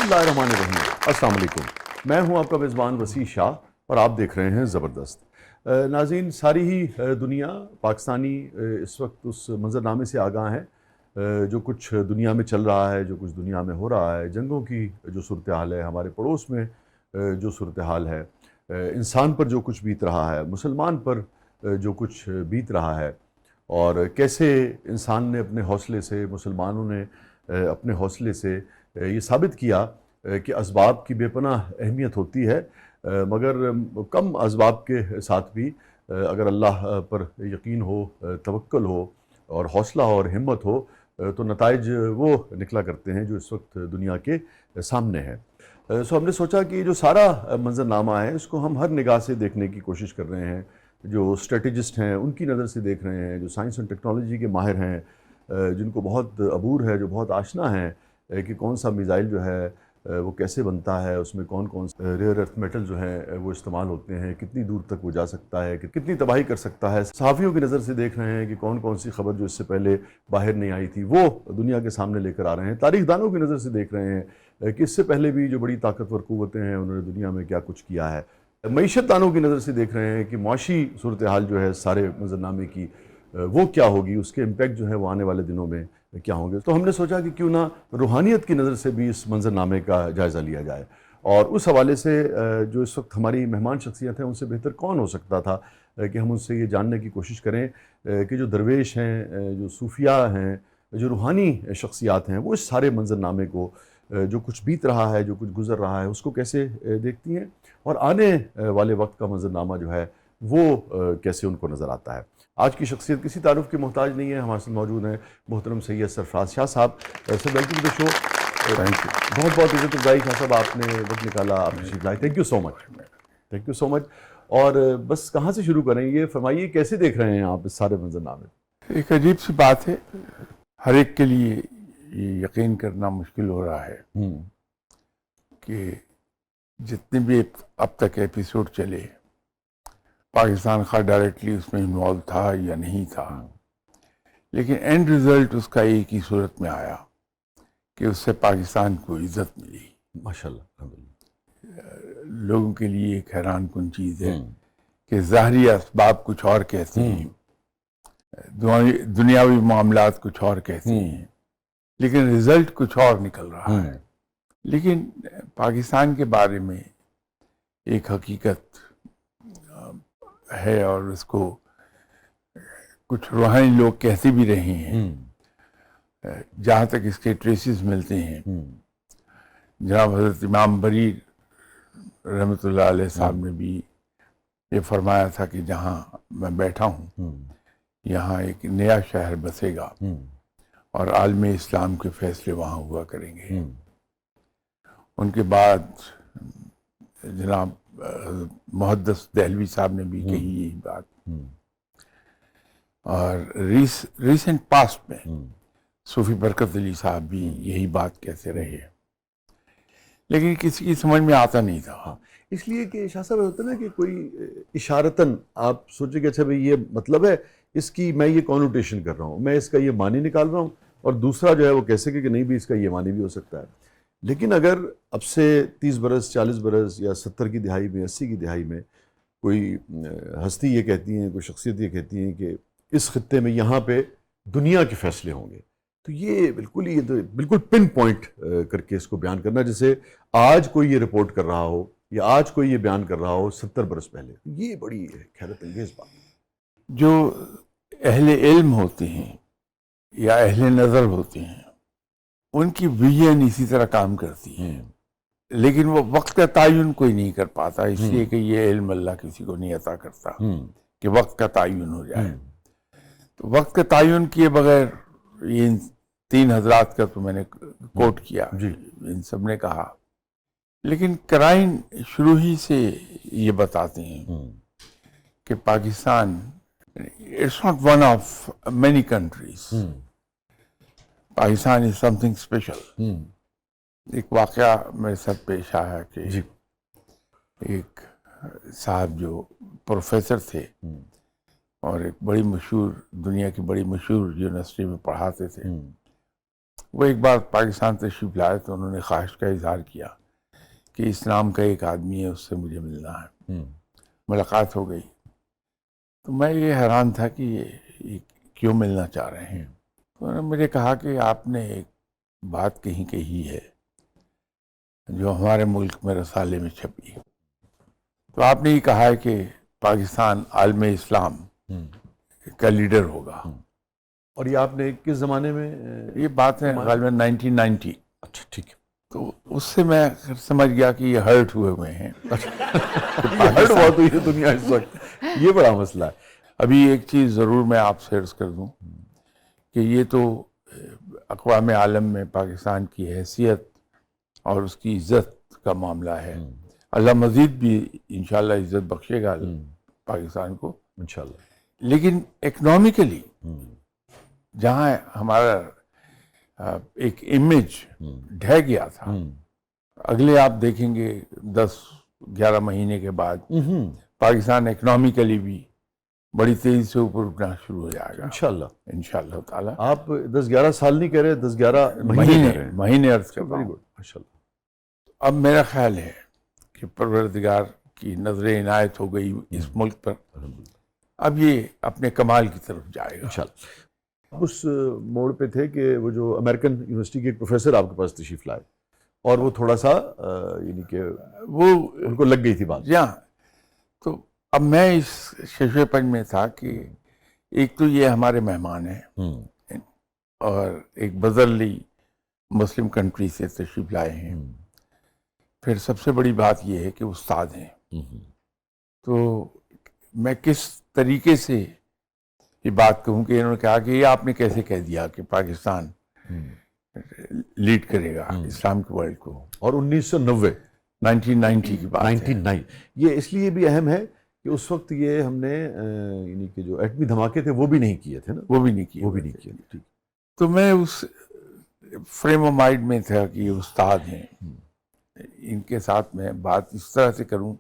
اللہ الرحمن الرحیم۔ السلام علیکم، میں ہوں آپ کا میزبان وسیع شاہ اور آپ دیکھ رہے ہیں زبردست۔ ناظرین، ساری ہی دنیا پاکستانی اس وقت اس منظرنامے سے آگاہ ہے جو کچھ دنیا میں چل رہا ہے، جو کچھ دنیا میں ہو رہا ہے، جنگوں کی جو صورتحال ہے، ہمارے پڑوس میں جو صورتحال ہے، انسان پر جو کچھ بیت رہا ہے، مسلمان پر جو کچھ بیت رہا ہے، اور کیسے انسان نے اپنے حوصلے سے، مسلمانوں نے اپنے حوصلے سے یہ ثابت کیا کہ اسباب کی بے پناہ اہمیت ہوتی ہے، مگر کم اسباب کے ساتھ بھی اگر اللہ پر یقین ہو، توکل ہو اور حوصلہ اور ہمت ہو تو نتائج وہ نکلا کرتے ہیں جو اس وقت دنیا کے سامنے ہے۔ ہم نے سوچا کہ جو سارا منظرنامہ ہے اس کو ہم ہر نگاہ سے دیکھنے کی کوشش کر رہے ہیں، جو اسٹریٹجسٹ ہیں ان کی نظر سے دیکھ رہے ہیں، جو سائنس اینڈ ٹیکنالوجی کے ماہر ہیں، جن کو بہت عبور ہے، جو بہت آشنا ہیں کہ کون سا میزائل جو ہے وہ کیسے بنتا ہے، اس میں کون کون سے ریئر ارتھ میٹل جو ہیں وہ استعمال ہوتے ہیں، کتنی دور تک وہ جا سکتا ہے، کتنی تباہی کر سکتا ہے۔ صحافیوں کی نظر سے دیکھ رہے ہیں کہ کون کون سی خبر جو اس سے پہلے باہر نہیں آئی تھی وہ دنیا کے سامنے لے کر آ رہے ہیں۔ تاریخ دانوں کی نظر سے دیکھ رہے ہیں کہ اس سے پہلے بھی جو بڑی طاقتور قوتیں ہیں انہوں نے دنیا میں کیا کچھ کیا ہے۔ معیشت دانوں کی نظر سے دیکھ رہے ہیں کہ معاشی صورتحال جو ہے سارے منظرنامے کی وہ کیا ہوگی، اس کے امپیکٹ جو ہے وہ آنے والے دنوں میں کیا ہوں گے۔ تو ہم نے سوچا کہ کیوں نہ روحانیت کی نظر سے بھی اس منظرنامے کا جائزہ لیا جائے، اور اس حوالے سے جو اس وقت ہماری مہمان شخصیت ہیں ان سے بہتر کون ہو سکتا تھا کہ ہم ان سے یہ جاننے کی کوشش کریں کہ جو درویش ہیں، جو صوفیاء ہیں، جو روحانی شخصیات ہیں، وہ اس سارے منظرنامے کو، جو کچھ بیت رہا ہے، جو کچھ گزر رہا ہے، اس کو کیسے دیکھتی ہیں، اور آنے والے وقت کا منظرنامہ جو ہے وہ کیسے ان کو نظر آتا ہے۔ آج کی شخصیت کسی تعارف کی محتاج نہیں ہے، ہمارے ساتھ موجود ہیں محترم سید سرفراز شاہ صاحب۔ Sir welcome to the show. Thank you. بہت بہت عزت افزائی شاہ صاحب، آپ نے وقت نکالا، آپ تشریف لائے، thank you so much, thank you so much. اور بس کہاں سے شروع کریں، یہ فرمائیے کیسے دیکھ رہے ہیں آپ اس سارے منظرنامے؟ ایک عجیب سی بات ہے، ہر ایک کے لیے یہ یقین کرنا مشکل ہو رہا ہے کہ جتنے بھی اب تک ایپیسوڈ چلے، پاکستان خواہ ڈائریکٹلی اس میں انوالو تھا یا نہیں تھا، لیکن اینڈ ریزلٹ اس کا ایک ہی صورت میں آیا کہ اس سے پاکستان کو عزت ملی۔ ماشاءاللہ، الحمدللہ۔ لوگوں کے لیے ایک حیران کن چیز ہے کہ ظاہری اسباب کچھ اور کہتے ہیں، دنیاوی معاملات کچھ اور کہتے ہیں، لیکن رزلٹ کچھ اور نکل رہا ہے۔ لیکن پاکستان کے بارے میں ایک حقیقت ہے، اور اس کو کچھ روحانی لوگ کہتے بھی رہے ہیں، جہاں تک اس کے ٹریسز ملتے ہیں۔ جناب حضرت امام بری رحمۃ اللہ علیہ صاحب نے بھی یہ فرمایا تھا کہ جہاں میں بیٹھا ہوں یہاں ایک نیا شہر بسے گا اور عالم اسلام کے فیصلے وہاں ہوا کریں گے۔ ان کے بعد جناب محدث دہلوی صاحب نے بھی کہی یہی بات، اور ریسنٹ پاسٹ میں صوفی برکت علی صاحب بھی یہی بات کہتے رہے، لیکن کسی کی سمجھ میں آتا نہیں تھا۔ اس لیے کہ شاہ صاحب ہوتا ہے نا کہ کوئی اشارتاً آپ سوچیں کہ اچھا بھئی یہ مطلب ہے اس کی، میں یہ کونوٹیشن کر رہا ہوں، میں اس کا یہ معنی نکال رہا ہوں، اور دوسرا جو ہے وہ کہہ سکے کہ نہیں بھی اس کا یہ معنی بھی ہو سکتا ہے۔ لیکن اگر اب سے 30 برس، 40 برس یا 70 کی دہائی میں، 80 کی دہائی میں کوئی ہستی یہ کہتی ہیں، کوئی شخصیت یہ کہتی ہیں کہ اس خطے میں یہاں پہ دنیا کے فیصلے ہوں گے، تو یہ بالکل پن پوائنٹ کر کے اس کو بیان کرنا، جیسے آج کوئی یہ رپورٹ کر رہا ہو یا آج کوئی یہ بیان کر رہا ہو 70 برس پہلے، یہ بڑی حیرت انگیز بات ہے۔ جو اہل علم ہوتے ہیں یا اہل نظر ہوتے ہیں ان کی ویژن اسی طرح کام کرتی ہے، لیکن وہ وقت کا تعین کوئی نہیں کر پاتا، اس لیے کہ یہ علم اللہ کسی کو نہیں عطا کرتا کہ وقت کا تعین ہو جائے۔ تو وقت کا تعین کیے بغیر، یہ ان 3 حضرات کا تو میں نے کوٹ کیا، ان سب نے کہا، لیکن کرائن شروع ہی سے یہ بتاتے ہیں کہ Pakistan it's not one of many countries, Pakistan is something special. ایک واقعہ میرے ساتھ پیش آیا کہ ایک صاحب جو پروفیسر تھے اور ایک بڑی مشہور، دنیا کی بڑی مشہور یونیورسٹی میں پڑھاتے تھے، وہ ایک بار پاکستان تشریف لائے تو انہوں نے خواہش کا اظہار کیا کہ اس نام کا ایک آدمی ہے، اس سے مجھے ملنا ہے. ملاقات ہو گئی تو میں یہ حیران تھا کہ یہ کیوں ملنا چاہ رہے ہیں. تو انہوں نے مجھے کہا کہ آپ نے ایک بات کہی ہے جو ہمارے ملک میں رسالے میں چھپی. تو آپ نے یہ کہا ہے کہ پاکستان عالم اسلام کا لیڈر ہوگا. اور یہ آپ نے کس زمانے میں یہ بات ہے غالباً 1990. اچھا ٹھیک ہے. تو اس سے میں سمجھ گیا کہ یہ ہرٹ ہوئے ہیں. ہرٹ بہت ہوئی ہے دنیا اس وقت، یہ بڑا مسئلہ ہے. ابھی ایک چیز ضرور میں آپ سے عرض کر دوں کہ یہ تو اقوام عالم میں پاکستان کی حیثیت اور اس کی عزت کا معاملہ ہے. اللہ مزید بھی انشاءاللہ عزت بخشے گا پاکستان کو انشاءاللہ. لیکن اکنامکلی جہاں ہمارا ایک امیج ڈھہ گیا تھا، اگلے آپ دیکھیں گے 10-11 مہینے کے بعد پاکستان اکنامکلی بھی بڑی تیزی سے اوپر اٹھنا شروع ہو جائے گا انشاءاللہ. انشاءاللہ تعالیٰ. آپ 10-11 سال نہیں کہہ رہے، 10-11 مہینے کہہ رہے ہیں. مہینے عرض کر رہا ویری ہوں. گڈ ماشاءاللہ. اب میرا خیال ہے کہ پروردگار کی نظر عنایت ہو گئی اس ملک پر، اب یہ اپنے کمال کی طرف جائے گا انشاءاللہ. آپ اس موڑ پہ تھے کہ وہ جو امریکن یونیورسٹی کے ایک پروفیسر آپ کے پاس تشریف لائے اور وہ تھوڑا سا یعنی کہ وہ ان کو لگ گئی تھی بات. جہاں تو اب میں اس شش پنج میں تھا کہ ایک تو یہ ہمارے مہمان ہیں اور ایک بدرلی مسلم کنٹری سے تشریف لائے ہیں. پھر سب سے بڑی بات یہ ہے کہ استاد ہیں. تو میں کس طریقے سے یہ بات کہوں کہ انہوں نے کہا کہ یہ آپ نے کیسے کہہ دیا کہ پاکستان لیڈ کرے گا اسلام کے ورلڈ کو. اور 1990 کی بات ہے. 1999 یہ اس لیے بھی اہم ہے کہ اس وقت یہ ہم نے یعنی کہ جو ایٹمی دھماکے تھے وہ بھی نہیں کیے تھے نا. وہ بھی نہیں کیے. ٹھیک. تو میں اس فریم آف مائنڈ میں تھا کہ یہ استاد ہیں، ان کے ساتھ میں بات اس طرح سے کروں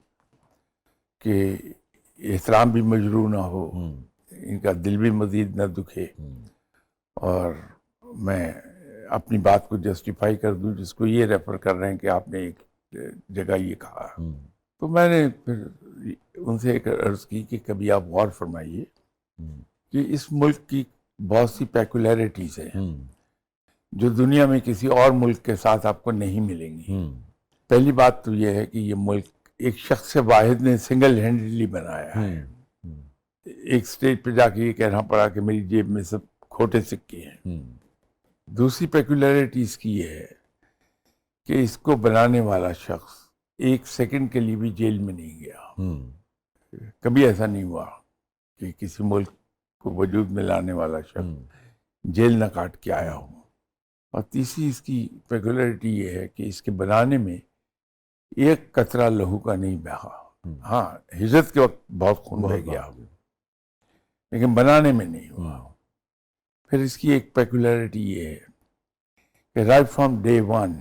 کہ احترام بھی مجروح نہ ہو، ان کا دل بھی مزید نہ دکھے، اور میں اپنی بات کو جسٹیفائی کر دوں جس کو یہ ریفر کر رہے ہیں کہ آپ نے ایک جگہ یہ کہا. تو میں نے پھر ان سے ایک عرض کی کہ کبھی آپ غور فرمائیے کہ اس ملک کی بہت سی پیکولیرٹیز ہیں جو دنیا میں کسی اور ملک کے ساتھ آپ کو نہیں ملیں گی. پہلی بات تو یہ ہے کہ یہ ملک ایک شخص واحد نے سنگل ہینڈلی بنایا ہے. ایک سٹیج پہ جا کے یہ کہنا پڑا کہ میری جیب میں سب کھوٹے سکے ہیں. دوسری پیکولیرٹی اس کی یہ ہے کہ اس کو بنانے والا شخص ایک سیکنڈ کے لیے بھی جیل میں نہیں گیا. کبھی ایسا نہیں ہوا کہ کسی ملک کو وجود میں لانے والا شخص جیل نہ کاٹ کے آیا ہو. اور تیسری اس کی پیکولیرٹی یہ ہے کہ اس کے بنانے میں ایک قطرہ لہو کا نہیں بہا. ہاں ہجرت کے وقت بہت خون بہہ گیا لیکن بنانے میں نہیں ہوا. پھر اس کی ایک پیکولیرٹی یہ ہے کہ رائٹ فرام ڈے ون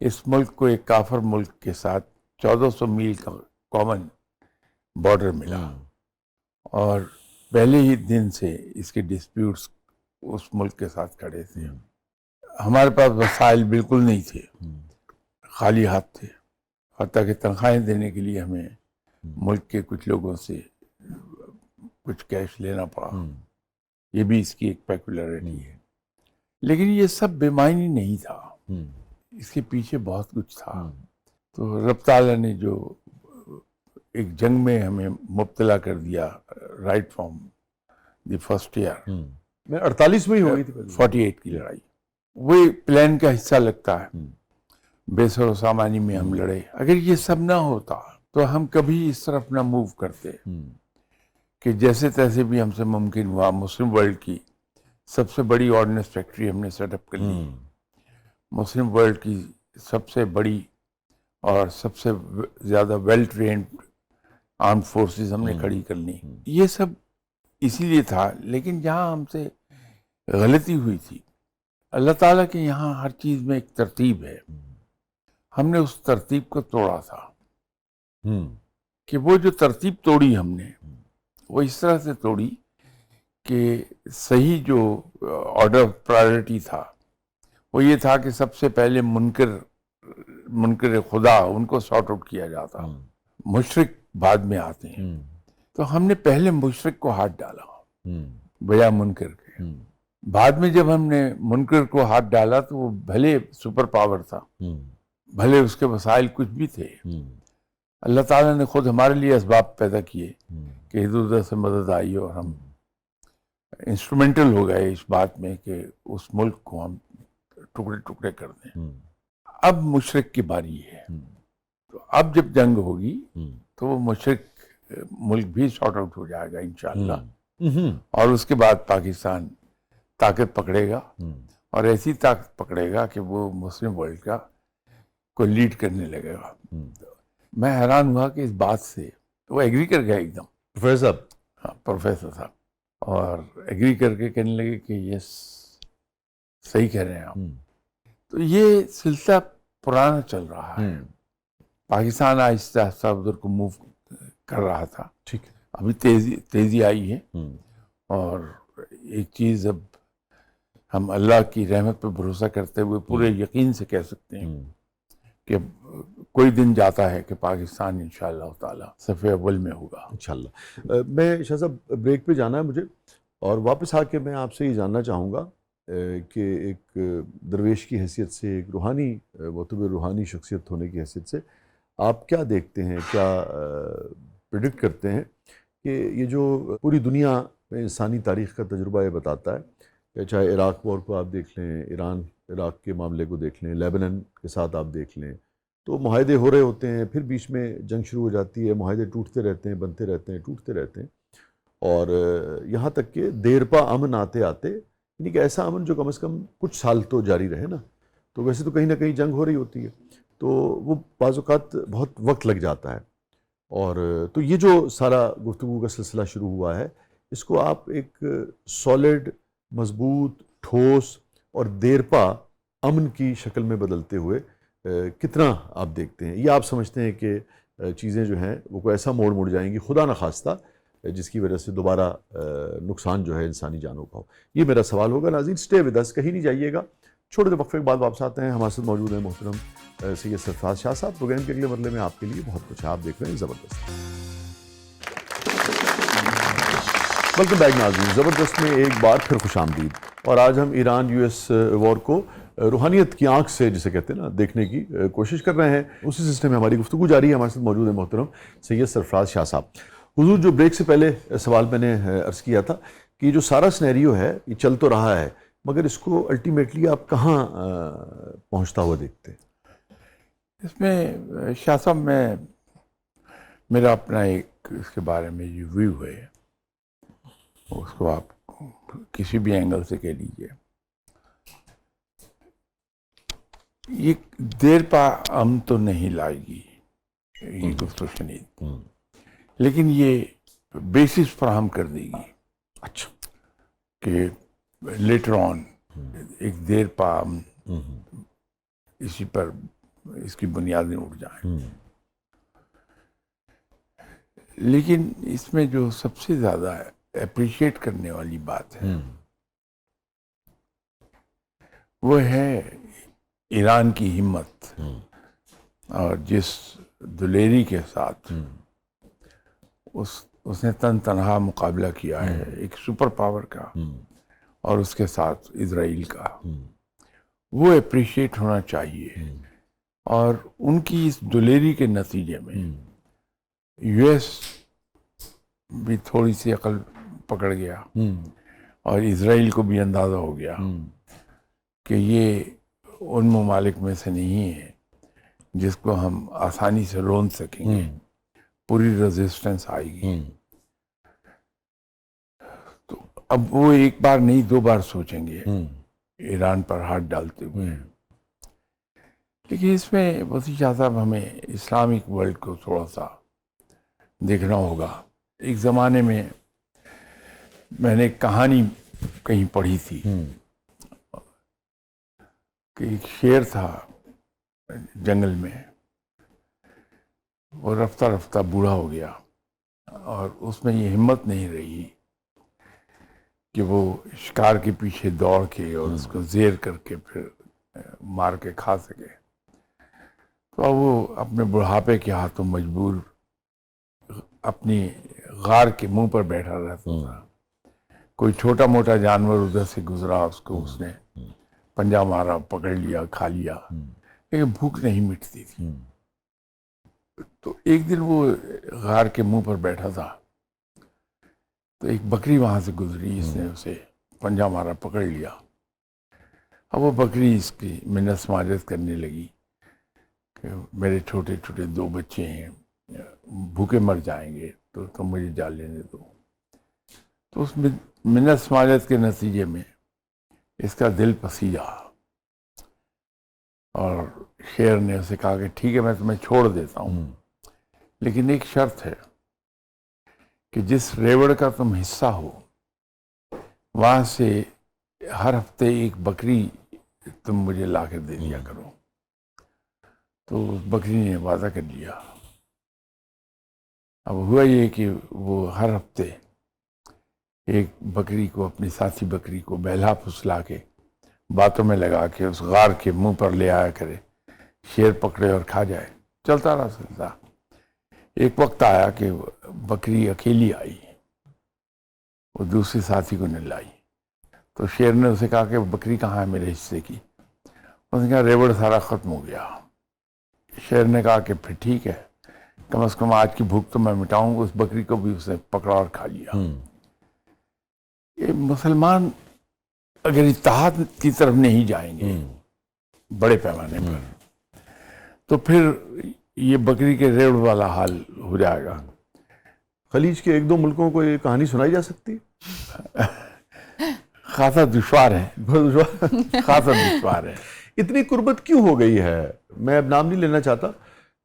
اس ملک کو ایک کافر ملک کے ساتھ 1400 میل کا کامن بارڈر ملا، اور پہلے ہی دن سے اس کے ڈسپیوٹس اس ملک کے ساتھ کھڑے تھے. ہمارے پاس وسائل بالکل نہیں تھے، خالی ہاتھ تھے، حتیٰ کہ تنخواہیں دینے کے لیے ہمیں ملک کے کچھ لوگوں سے کچھ کیش لینا پڑا. یہ بھی اس کی ایک پیکولیرٹی ہے. لیکن یہ سب بے معنی نہیں تھا، اس کے پیچھے بہت کچھ تھا. تو رب تعالیٰ نے جو ایک جنگ میں ہمیں مبتلا کر دیا right from the first year, میں 48 میں ہی ہو گئی تھی 48 کی لڑائی، وہ پلان کا حصہ لگتا ہے. بے سر و سامانی میں ہم لڑے. اگر یہ سب نہ ہوتا تو ہم کبھی اس طرف نہ موو کرتے کہ جیسے تیسے بھی ہم سے ممکن ہوا مسلم ورلڈ کی سب سے بڑی آرڈننس فیکٹری ہم نے سیٹ اپ کر لی. مسلم ورلڈ کی سب سے بڑی اور سب سے زیادہ ویل ٹرینڈ آرم فورسز ہم نے کھڑی کر لی. یہ سب اسی لیے تھا. لیکن جہاں ہم سے غلطی ہوئی تھی، اللہ تعالیٰ کے یہاں ہر چیز میں ایک ترتیب ہے. ہم نے اس ترتیب کو توڑا تھا کہ وہ جو ترتیب توڑی ہم نے وہ اس طرح سے توڑی کہ صحیح جو آرڈر آف پرائرٹی تھا وہ یہ تھا کہ سب سے پہلے منکر خدا ان کو سارٹ آؤٹ کیا جاتا، مشرک بعد میں آتے ہیں. تو ہم نے پہلے مشرک کو ہاتھ ڈالا بجائے منکر کے. بعد میں جب ہم نے منکر کو ہاتھ ڈالا تو وہ بھلے سپر پاور تھا، بھلے اس کے وسائل کچھ بھی تھے، اللہ تعالیٰ نے خود ہمارے لیے اسباب پیدا کیے کہ ادھر ادھر سے مدد آئی اور ہم انسٹرومنٹل ہو گئے اس بات میں کہ اس ملک کو ہم ٹکڑے ٹکڑے کر دیں. اب مشرک کی باری ہے، تو اب جب جنگ ہوگی تو وہ مشرک ملک بھی سارٹ آؤٹ ہو جائے گا انشاءاللہ. اور اس کے بعد پاکستان طاقت پکڑے گا، اور ایسی طاقت پکڑے گا کہ وہ مسلم ورلڈ کا کو لیڈ کرنے لگے گا. میں حیران ہوا کہ اس بات سے وہ ایگری کر گیا ایک دم. پروفیسر صاحب؟ ہاں، پروفیسر صاحب. اور ایگری کر کے کہنے لگے کہ یس صحیح کہہ رہے ہیں آپ. تو یہ سلسلہ پرانا چل رہا ہے. پاکستان آہستہ آہستہ ادھر کو موو کر رہا تھا. ٹھیک ہے. ابھی تیزی آئی ہے. اور ایک چیز اب ہم اللہ کی رحمت پہ بھروسہ کرتے ہوئے پورے یقین سے کہہ سکتے ہیں کہ کوئی دن جاتا ہے کہ پاکستان انشاءاللہ تعالی صف اول میں ہوگا انشاءاللہ. میں شاہ صاحب بریک پہ جانا ہے مجھے، اور واپس آ کے میں آپ سے یہ جاننا چاہوں گا کہ ایک درویش کی حیثیت سے، ایک روحانی معتبر روحانی شخصیت ہونے کی حیثیت سے آپ کیا دیکھتے ہیں، کیا پریڈکٹ کرتے ہیں کہ یہ جو پوری دنیا میں انسانی تاریخ کا تجربہ یہ بتاتا ہے، چاہے عراق وار کو آپ دیکھ لیں، ایران عراق کے معاملے کو دیکھ لیں، لیبنن کے ساتھ آپ دیکھ لیں، تو معاہدے ہو رہے ہوتے ہیں، پھر بیچ میں جنگ شروع ہو جاتی ہے، معاہدے ٹوٹتے رہتے ہیں، بنتے رہتے ہیں، ٹوٹتے رہتے ہیں، اور یہاں تک کہ دیر پا امن آتے آتے، یعنی کہ ایسا امن جو کم از کم کچھ سال تو جاری رہے نا. تو ویسے تو کہیں نہ کہیں جنگ ہو رہی ہوتی ہے، تو وہ بعض اوقات بہت وقت لگ جاتا ہے. اور تو یہ جو سارا گفتگو کا سلسلہ شروع ہوا ہے، اس کو آپ ایک سالڈ، مضبوط، ٹھوس اور دیرپا امن کی شکل میں بدلتے ہوئے کتنا آپ دیکھتے ہیں؟ یا آپ سمجھتے ہیں کہ چیزیں جو ہیں وہ کوئی ایسا موڑ جائیں گی خدا نخواستہ جس کی وجہ سے دوبارہ نقصان جو ہے انسانی جانوں کا ہو؟ یہ میرا سوال ہوگا. ناظرین اسٹے ود اس، کہیں نہیں جائیے گا. چھوٹے سے وقفے کے بعد واپس آتے ہیں. ہمارے ساتھ موجود ہیں محترم سید سرفراز شاہ صاحب. پروگرام کے اگلے مرحلے میں آپ کے لیے بہت کچھ ہے. آپ دیکھ رہے ہیں زبردست. ویلکم بیک ناظرین. زبردست میں ایک بار پھر خوش آمدید. اور آج ہم ایران یو ایس وار کو روحانیت کی آنکھ سے، جسے کہتے ہیں نا، دیکھنے کی کوشش کر رہے ہیں. اسی سلسلے میں ہماری گفتگو جاری ہے. ہمارے ساتھ موجود ہیں محترم سید سرفراز شاہ صاحب. حضور، جو بریک سے پہلے سوال میں نے عرض کیا تھا کہ جو سارا سینیریو ہے یہ چل تو رہا ہے، مگر اس کو الٹیمیٹلی آپ کہاں پہنچتا ہوا دیکھتے ہیں؟ اس میں شاہ صاحب میرا اپنا ایک اس کے بارے میں جو ویو ہے، اس کو آپ کسی بھی اینگل سے کہہ لیجیے. یہ دیر پا امن تو نہیں لائے گی یہ گفت و شنید، لیکن یہ بیسس فراہم کر دے گی. اچھا. کہ لیٹر آن ایک دیر پا امن اسی پر اس کی بنیادیں اٹھ جائیں. لیکن اس میں جو سب سے زیادہ اپریشیٹ کرنے والی بات ہے وہ ہے ایران کی ہمت، اور جس دلیری کے ساتھ اس نے تنہا مقابلہ کیا ہے ایک سپر پاور کا، اور اس کے ساتھ اسرائیل کا، وہ اپریشیٹ ہونا چاہیے. اور ان کی اس دلیری کے نتیجے میں یو ایس بھی تھوڑی سی عقل پکڑ گیا، اور اسرائیل کو بھی اندازہ ہو گیا کہ یہ ان ممالک میں سے نہیں ہے جس کو ہم آسانی سے رون سکیں گے، پوری ریزسٹنس آئے گی. تو اب وہ ایک بار نہیں 2 بار سوچیں گے ایران پر ہاتھ ڈالتے ہوئے. لیکن اس میں وسیع شاہ صاحب ہمیں اسلامک ورلڈ کو تھوڑا سا دیکھنا ہوگا. ایک زمانے میں میں نے ایک کہانی کہیں پڑھی تھی کہ ایک شیر تھا جنگل میں، وہ رفتہ رفتہ بوڑھا ہو گیا، اور اس میں یہ ہمت نہیں رہی کہ وہ شکار کے پیچھے دوڑ کے اور اس کو زیر کر کے پھر مار کے کھا سکے. تو اب وہ اپنے بڑھاپے کے ہاتھوں مجبور اپنی غار کے منہ پر بیٹھا رہتا تھا. کوئی چھوٹا موٹا جانور ادھر سے گزرا, اس کو اس نے پنجہ مارا, پکڑ لیا, کھا لیا, لیکن بھوک نہیں مٹتی تھی. تو ایک دن وہ غار کے منہ پر بیٹھا تھا, تو ایک بکری وہاں سے گزری, اس نے اسے پنجہ مارا, پکڑ لیا. اب وہ بکری اس کی منت سماجت کرنے لگی کہ میرے چھوٹے چھوٹے 2 بچے ہیں, بھوکے مر جائیں گے, تو تم مجھے جال لینے دو. تو اس منت سماجت کے نتیجے میں اس کا دل پسیجا, اور شیر نے اسے کہا کہ ٹھیک ہے میں تمہیں چھوڑ دیتا ہوں, لیکن ایک شرط ہے کہ جس ریوڑ کا تم حصہ ہو وہاں سے ہر ہفتے ایک بکری تم مجھے لا کر دے دیا کرو. تو اس بکری نے وعدہ کر لیا. اب ہوا یہ کہ وہ ہر ہفتے ایک بکری کو, اپنی ساتھی بکری کو بہلا پھسلا کے باتوں میں لگا کے اس غار کے منہ پر لے آیا کرے, شیر پکڑے اور کھا جائے. چلتا رہا سلسلہ. ایک وقت آیا کہ بکری اکیلی آئی, وہ دوسرے ساتھی کو نہیں لائی. تو شیر نے اسے کہا کہ بکری کہاں ہے میرے حصے کی؟ اس نے کہا ریوڑ سارا ختم ہو گیا. شیر نے کہا کہ پھر ٹھیک ہے, کم از کم آج کی بھوک تو میں مٹاؤں. اس بکری کو بھی اس نے پکڑا اور کھا لیا. یہ مسلمان اگر اتحاد کی طرف نہیں جائیں گے بڑے پیمانے پر, تو پھر یہ بکری کے ریوڑ والا حال ہو جائے گا. خلیج کے 1-2 ملکوں کو یہ کہانی سنائی جا سکتی؟ خاصا دشوار ہے, خاصا دشوار ہے. اتنی قربت کیوں ہو گئی ہے؟ میں اب نام نہیں لینا چاہتا,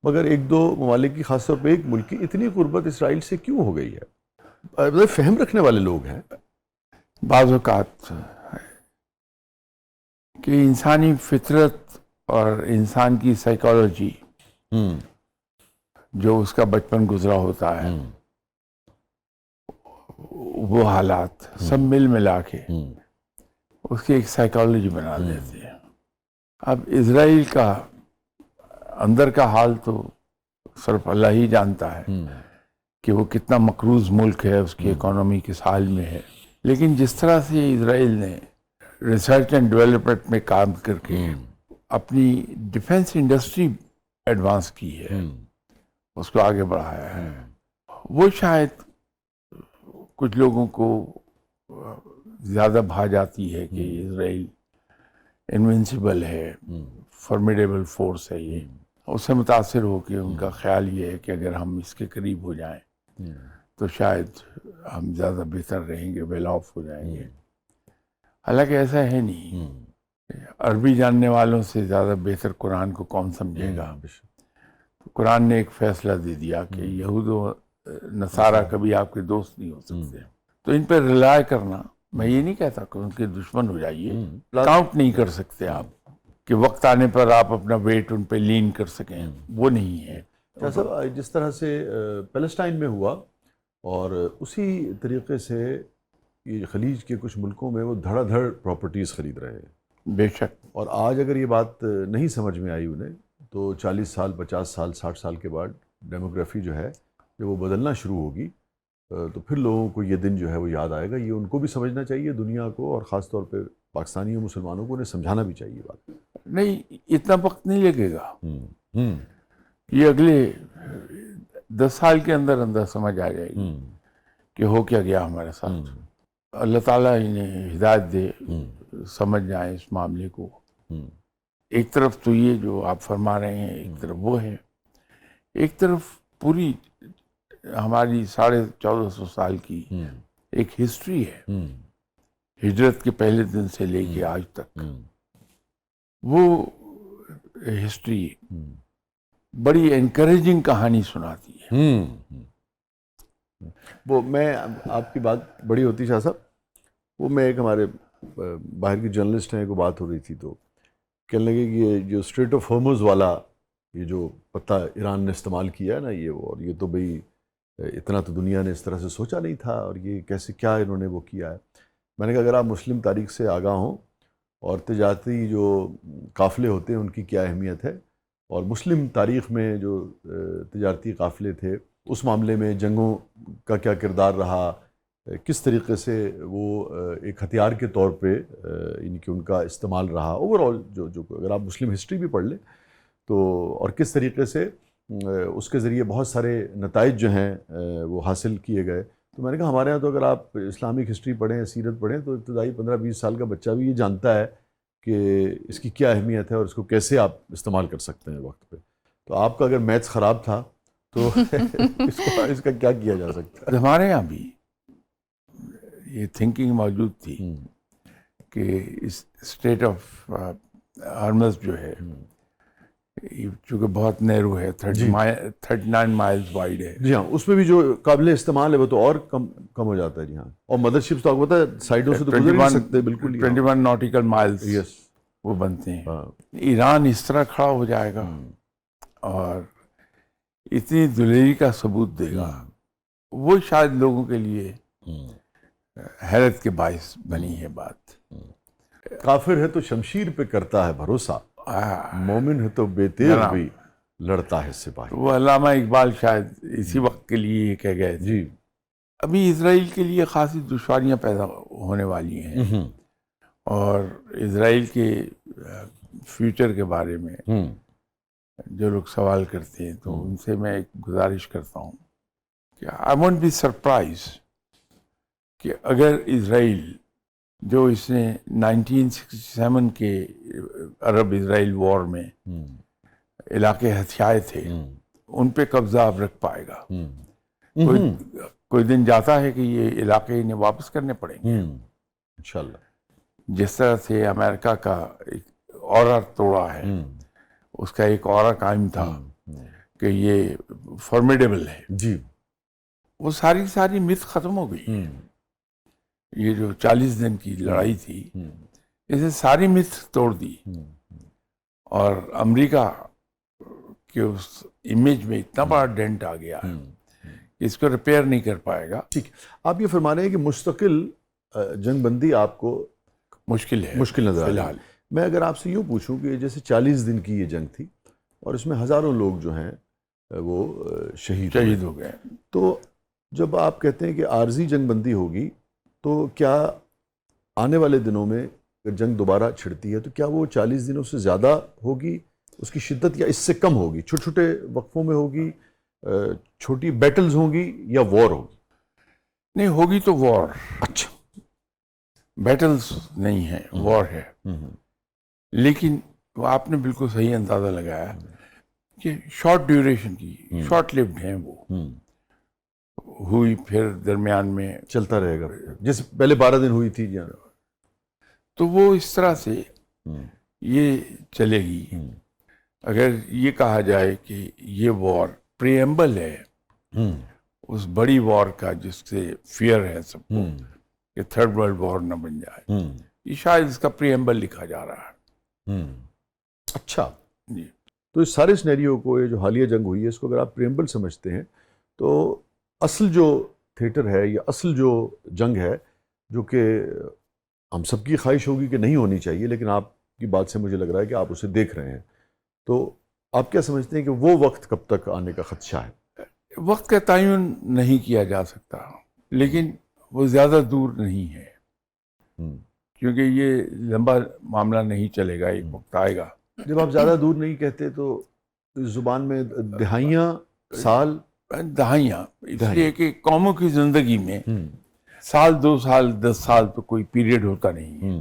مگر 1-2 ممالک کی, خاص طور پہ ایک ملک کی, اتنی قربت اسرائیل سے کیوں ہو گئی ہے؟ فہم رکھنے والے لوگ ہیں. بعض اوقات کہ انسانی فطرت اور انسان کی سائیکالوجی جو اس کا بچپن گزرا ہوتا ہے, وہ حالات سب مل ملا کے اس کی ایک سائیکالوجی بنا دیتے ہیں. اب اسرائیل کا اندر کا حال تو صرف اللہ ہی جانتا ہے کہ وہ کتنا مقروض ملک ہے, اس کی اکانومی کس حال میں ہے. لیکن جس طرح سے اسرائیل نے ریسرچ اینڈ ڈیولپمنٹ میں کام کر کے اپنی ڈیفنس انڈسٹری ایڈوانس کی ہے, اس کو آگے بڑھایا ہے, وہ شاید کچھ لوگوں کو زیادہ بھا جاتی ہے کہ اسرائیل انوینسیبل ہے, فارمیڈیبل فورس ہے. یہ اس سے متاثر ہو کے ان کا خیال یہ ہے کہ اگر ہم اس کے قریب ہو جائیں تو شاید ہم زیادہ بہتر رہیں گے, ویل آف ہو جائیں گے. حالانکہ ایسا ہے نہیں. عربی جاننے والوں سے زیادہ بہتر قرآن کو کون سمجھے گا؟ قرآن نے ایک فیصلہ دے دیا کہ یہود و نصارہ کبھی آپ کے دوست نہیں ہو سکتے. تو ان پہ ریلائے کرنا, میں یہ نہیں کہتا کہ ان کے دشمن ہو جائیے, کاؤنٹ نہیں کر سکتے آپ کہ وقت آنے پر آپ اپنا ویٹ ان پہ لین کر سکیں, وہ نہیں ہے. صاحب جس طرح سے پیلسٹائن میں ہوا, اور اسی طریقے سے یہ خلیج کے کچھ ملکوں میں وہ دھڑا دھڑ پراپرٹیز خرید رہے ہیں. بے شک. اور آج اگر یہ بات نہیں سمجھ میں آئی انہیں, تو 40 سال 50 سال 60 سال کے بعد ڈیموگرافی جو ہے جب وہ بدلنا شروع ہوگی, تو پھر لوگوں کو یہ دن جو ہے وہ یاد آئے گا. یہ ان کو بھی سمجھنا چاہیے, دنیا کو, اور خاص طور پہ پاکستانی اور مسلمانوں کو انہیں سمجھانا بھی چاہیے بات. نہیں, اتنا وقت نہیں لگے گا. یہ اگلے 10 سال کے اندر اندر سمجھ آ جائے گی کہ ہو کیا گیا ہمارے ساتھ. اللہ تعالیٰ انہیں ہدایت دے, سمجھ جائیں اس معاملے کو. ایک طرف تو یہ جو آپ فرما رہے ہیں, ایک طرف وہ ہے, ایک طرف پوری ہماری 1450 سال کی ایک ہسٹری ہے, ہجرت کے پہلے دن سے لے کے آج تک. وہ ہسٹری بڑی انکریجنگ کہانی سناتی ہے. وہ میں آپ کی بات بڑی ہوتی شاہ صاحب, وہ میں ایک ہمارے باہر کی جرنلسٹ ہیں, کو بات ہو رہی تھی, تو کہنے لگے کہ یہ جو اسٹریٹ آف ہارمز والا یہ جو پتہ ایران نے استعمال کیا ہے نا, یہ وہ, اور یہ تو بھئی اتنا تو دنیا نے اس طرح سے سوچا نہیں تھا, اور یہ کیسے کیا انہوں نے وہ کیا ہے. میں نے کہا اگر آپ مسلم تاریخ سے آگاہ ہوں اور تجارتی جو قافلے ہوتے ہیں ان کی کیا اہمیت ہے، اور مسلم تاریخ میں جو تجارتی قافلے تھے اس معاملے میں جنگوں کا کیا کردار رہا، کس طریقے سے وہ ایک ہتھیار کے طور پہ یعنی کہ ان کا استعمال رہا اوور آل، جو اگر آپ مسلم ہسٹری بھی پڑھ لیں تو، اور کس طریقے سے اس کے ذریعے بہت سارے نتائج جو ہیں وہ حاصل کیے گئے. تو میں نے کہا ہمارے ہاں تو اگر آپ اسلامک ہسٹری پڑھیں، سیرت پڑھیں، تو ابتدائی 15-20 سال کا بچہ بھی یہ جانتا ہے کہ اس کی کیا اہمیت ہے اور اس کو کیسے آپ استعمال کر سکتے ہیں وقت پہ. تو آپ کا اگر میتھس خراب تھا تو اس کا کیا کیا جا سکتا ہے؟ ہمارے یہاں بھی یہ تھنکنگ موجود تھی کہ اس اسٹریٹ آف ہارمز جو ہے چونکہ بہت نیرو ہے، 39 مائلز وائڈ ہے. جی ہاں، اس میں بھی جو قابل استعمال ہے وہ تو اور کم ہو جاتا ہے. جی ہاں، اور مدر شپس تو آپ کو پتہ ہے سائڈوں سے تو گزر ہی نہیں سکتے بالکل. 21 ناٹیکل مائلز یس، وہ بنتے ہیں. ایران اس طرح کھڑا ہو جائے گا اور اتنی دلیری کا ثبوت دے گا، وہ شاید لوگوں کے لیے حیرت کے باعث بنی ہے بات. کافر ہے تو شمشیر پہ کرتا ہے بھروسہ، مومن ہے تو بے تیر بھی لڑتا ہے سپاہی. وہ علامہ اقبال شاید اسی وقت کے لیے یہ کہہ گئے تھے. جی، ابھی اسرائیل کے لیے خاصی دشواریاں پیدا ہونے والی ہیں، اور اسرائیل کے فیوچر کے بارے میں جو لوگ سوال کرتے ہیں تو ان سے میں ایک گزارش کرتا ہوں کہ آئی وونٹ بی سرپرائز کہ اگر اسرائیل جو اس نے 1967 کے عرب اسرائیل وار میں علاقے ہتھیائے تھے ان پہ قبضہ اب رکھ پائے گا. کوئی دن جاتا ہے کہ یہ علاقے انہیں واپس کرنے پڑیں گے انشاءاللہ. جس طرح سے امریکہ کا ایک اورا توڑا ہے، اس کا ایک اورا قائم تھا کہ یہ فارمیڈیبل ہے. جی، وہ ساری مت ختم ہو گئی. یہ جو 40 دن کی لڑائی تھی اسے ساری مت توڑ دی، اور امریکہ کے اس امیج میں اتنا بڑا ڈینٹ آ گیا اس کو ریپیئر نہیں کر پائے گا. ٹھیک. آپ یہ فرما رہے ہیں کہ مستقل جنگ بندی آپ کو مشکل نظر فی الحال. میں اگر آپ سے یوں پوچھوں کہ جیسے 40 دن کی یہ جنگ تھی اور اس میں ہزاروں لوگ جو ہیں وہ شہید ہو گئے، تو جب آپ کہتے ہیں کہ عارضی جنگ بندی ہوگی تو کیا آنے والے دنوں میں اگر جنگ دوبارہ چھڑتی ہے تو کیا وہ 40 دنوں سے زیادہ ہوگی اس کی شدت، یا اس سے کم ہوگی، چھوٹے چھوٹے وقفوں میں ہوگی، چھوٹی بیٹلز ہوں گی، یا وار ہوگی؟ نہیں ہوگی تو وار. اچھا، بیٹلز نہیں ہے، وار ہے. لیکن وہ آپ نے بالکل صحیح اندازہ لگایا کہ شارٹ ڈیوریشن کی، شارٹ لیوڈ ہیں وہ، ہوئی پھر درمیان میں چلتا رہے گا جیسے پہلے 12 دن ہوئی تھی. جہاں تو وہ اس طرح سے یہ چلے گی. اگر یہ کہا جائے کہ یہ وار پریمبل ہے اس بڑی وار کا جس سے فیئر ہے سب کو کہ تھرڈ ورلڈ وار نہ بن جائے، یہ شاید اس کا پریمبل لکھا جا رہا ہے. اچھا جی. تو اس سارے سینیریو کو، یہ جو حالیہ جنگ ہوئی ہے، اس کو اگر آپ پریمبل سمجھتے ہیں تو اصل جو تھیٹر ہے یا اصل جو جنگ ہے، جو کہ ہم سب کی خواہش ہوگی کہ نہیں ہونی چاہیے، لیکن آپ کی بات سے مجھے لگ رہا ہے کہ آپ اسے دیکھ رہے ہیں، تو آپ کیا سمجھتے ہیں کہ وہ وقت کب تک آنے کا خدشہ ہے؟ وقت کا تعین نہیں کیا جا سکتا، لیکن وہ زیادہ دور نہیں ہے، کیونکہ یہ لمبا معاملہ نہیں چلے گا. ایک وقت آئے گا. جب آپ زیادہ دور نہیں کہتے تو اس زبان میں دہائیاں، سال، دہائیاں، اس لیے کہ قوموں کی زندگی میں سال، 2 سال، 10 سال تو کوئی پیریڈ ہوتا نہیں ہے،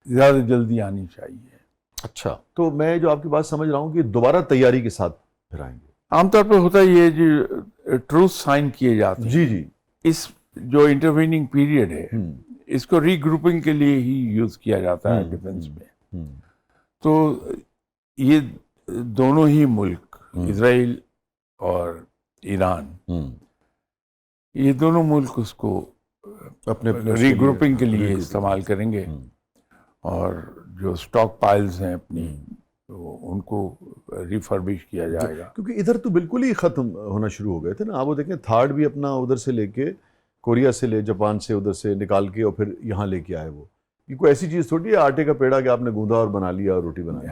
زیادہ جلدی آنی چاہیے. اچھا، تو میں جو آپ کی بات سمجھ رہا ہوں کہ دوبارہ تیاری کے ساتھ پھر آئیں گے. عام طور پہ ہوتا یہ جو ٹروس سائن کیے جاتے ہیں، جی، اس جو انٹرویننگ پیریڈ ہے اس کو ری گروپنگ کے لیے ہی یوز کیا جاتا ہے ڈیفنس میں. تو یہ دونوں ہی ملک، اسرائیل اور ایران، یہ دونوں ملک اس کو اپنے ری گروپنگ کے لیے استعمال کریں گے، اور جو سٹاک پائلز ہیں اپنی ان کو ریفربش کیا جائے گا. کیونکہ ادھر تو بالکل ہی ختم ہونا شروع ہو گئے تھے نا. آپ وہ دیکھیں تھارڈ بھی اپنا ادھر سے لے کے، کوریا سے لے، جاپان سے ادھر سے نکال کے اور پھر یہاں لے کے آئے. وہ یہ کوئی ایسی چیز تھوڑی ہے آٹے کا پیڑا کہ آپ نے گوندا اور بنا لیا اور روٹی بنا لی.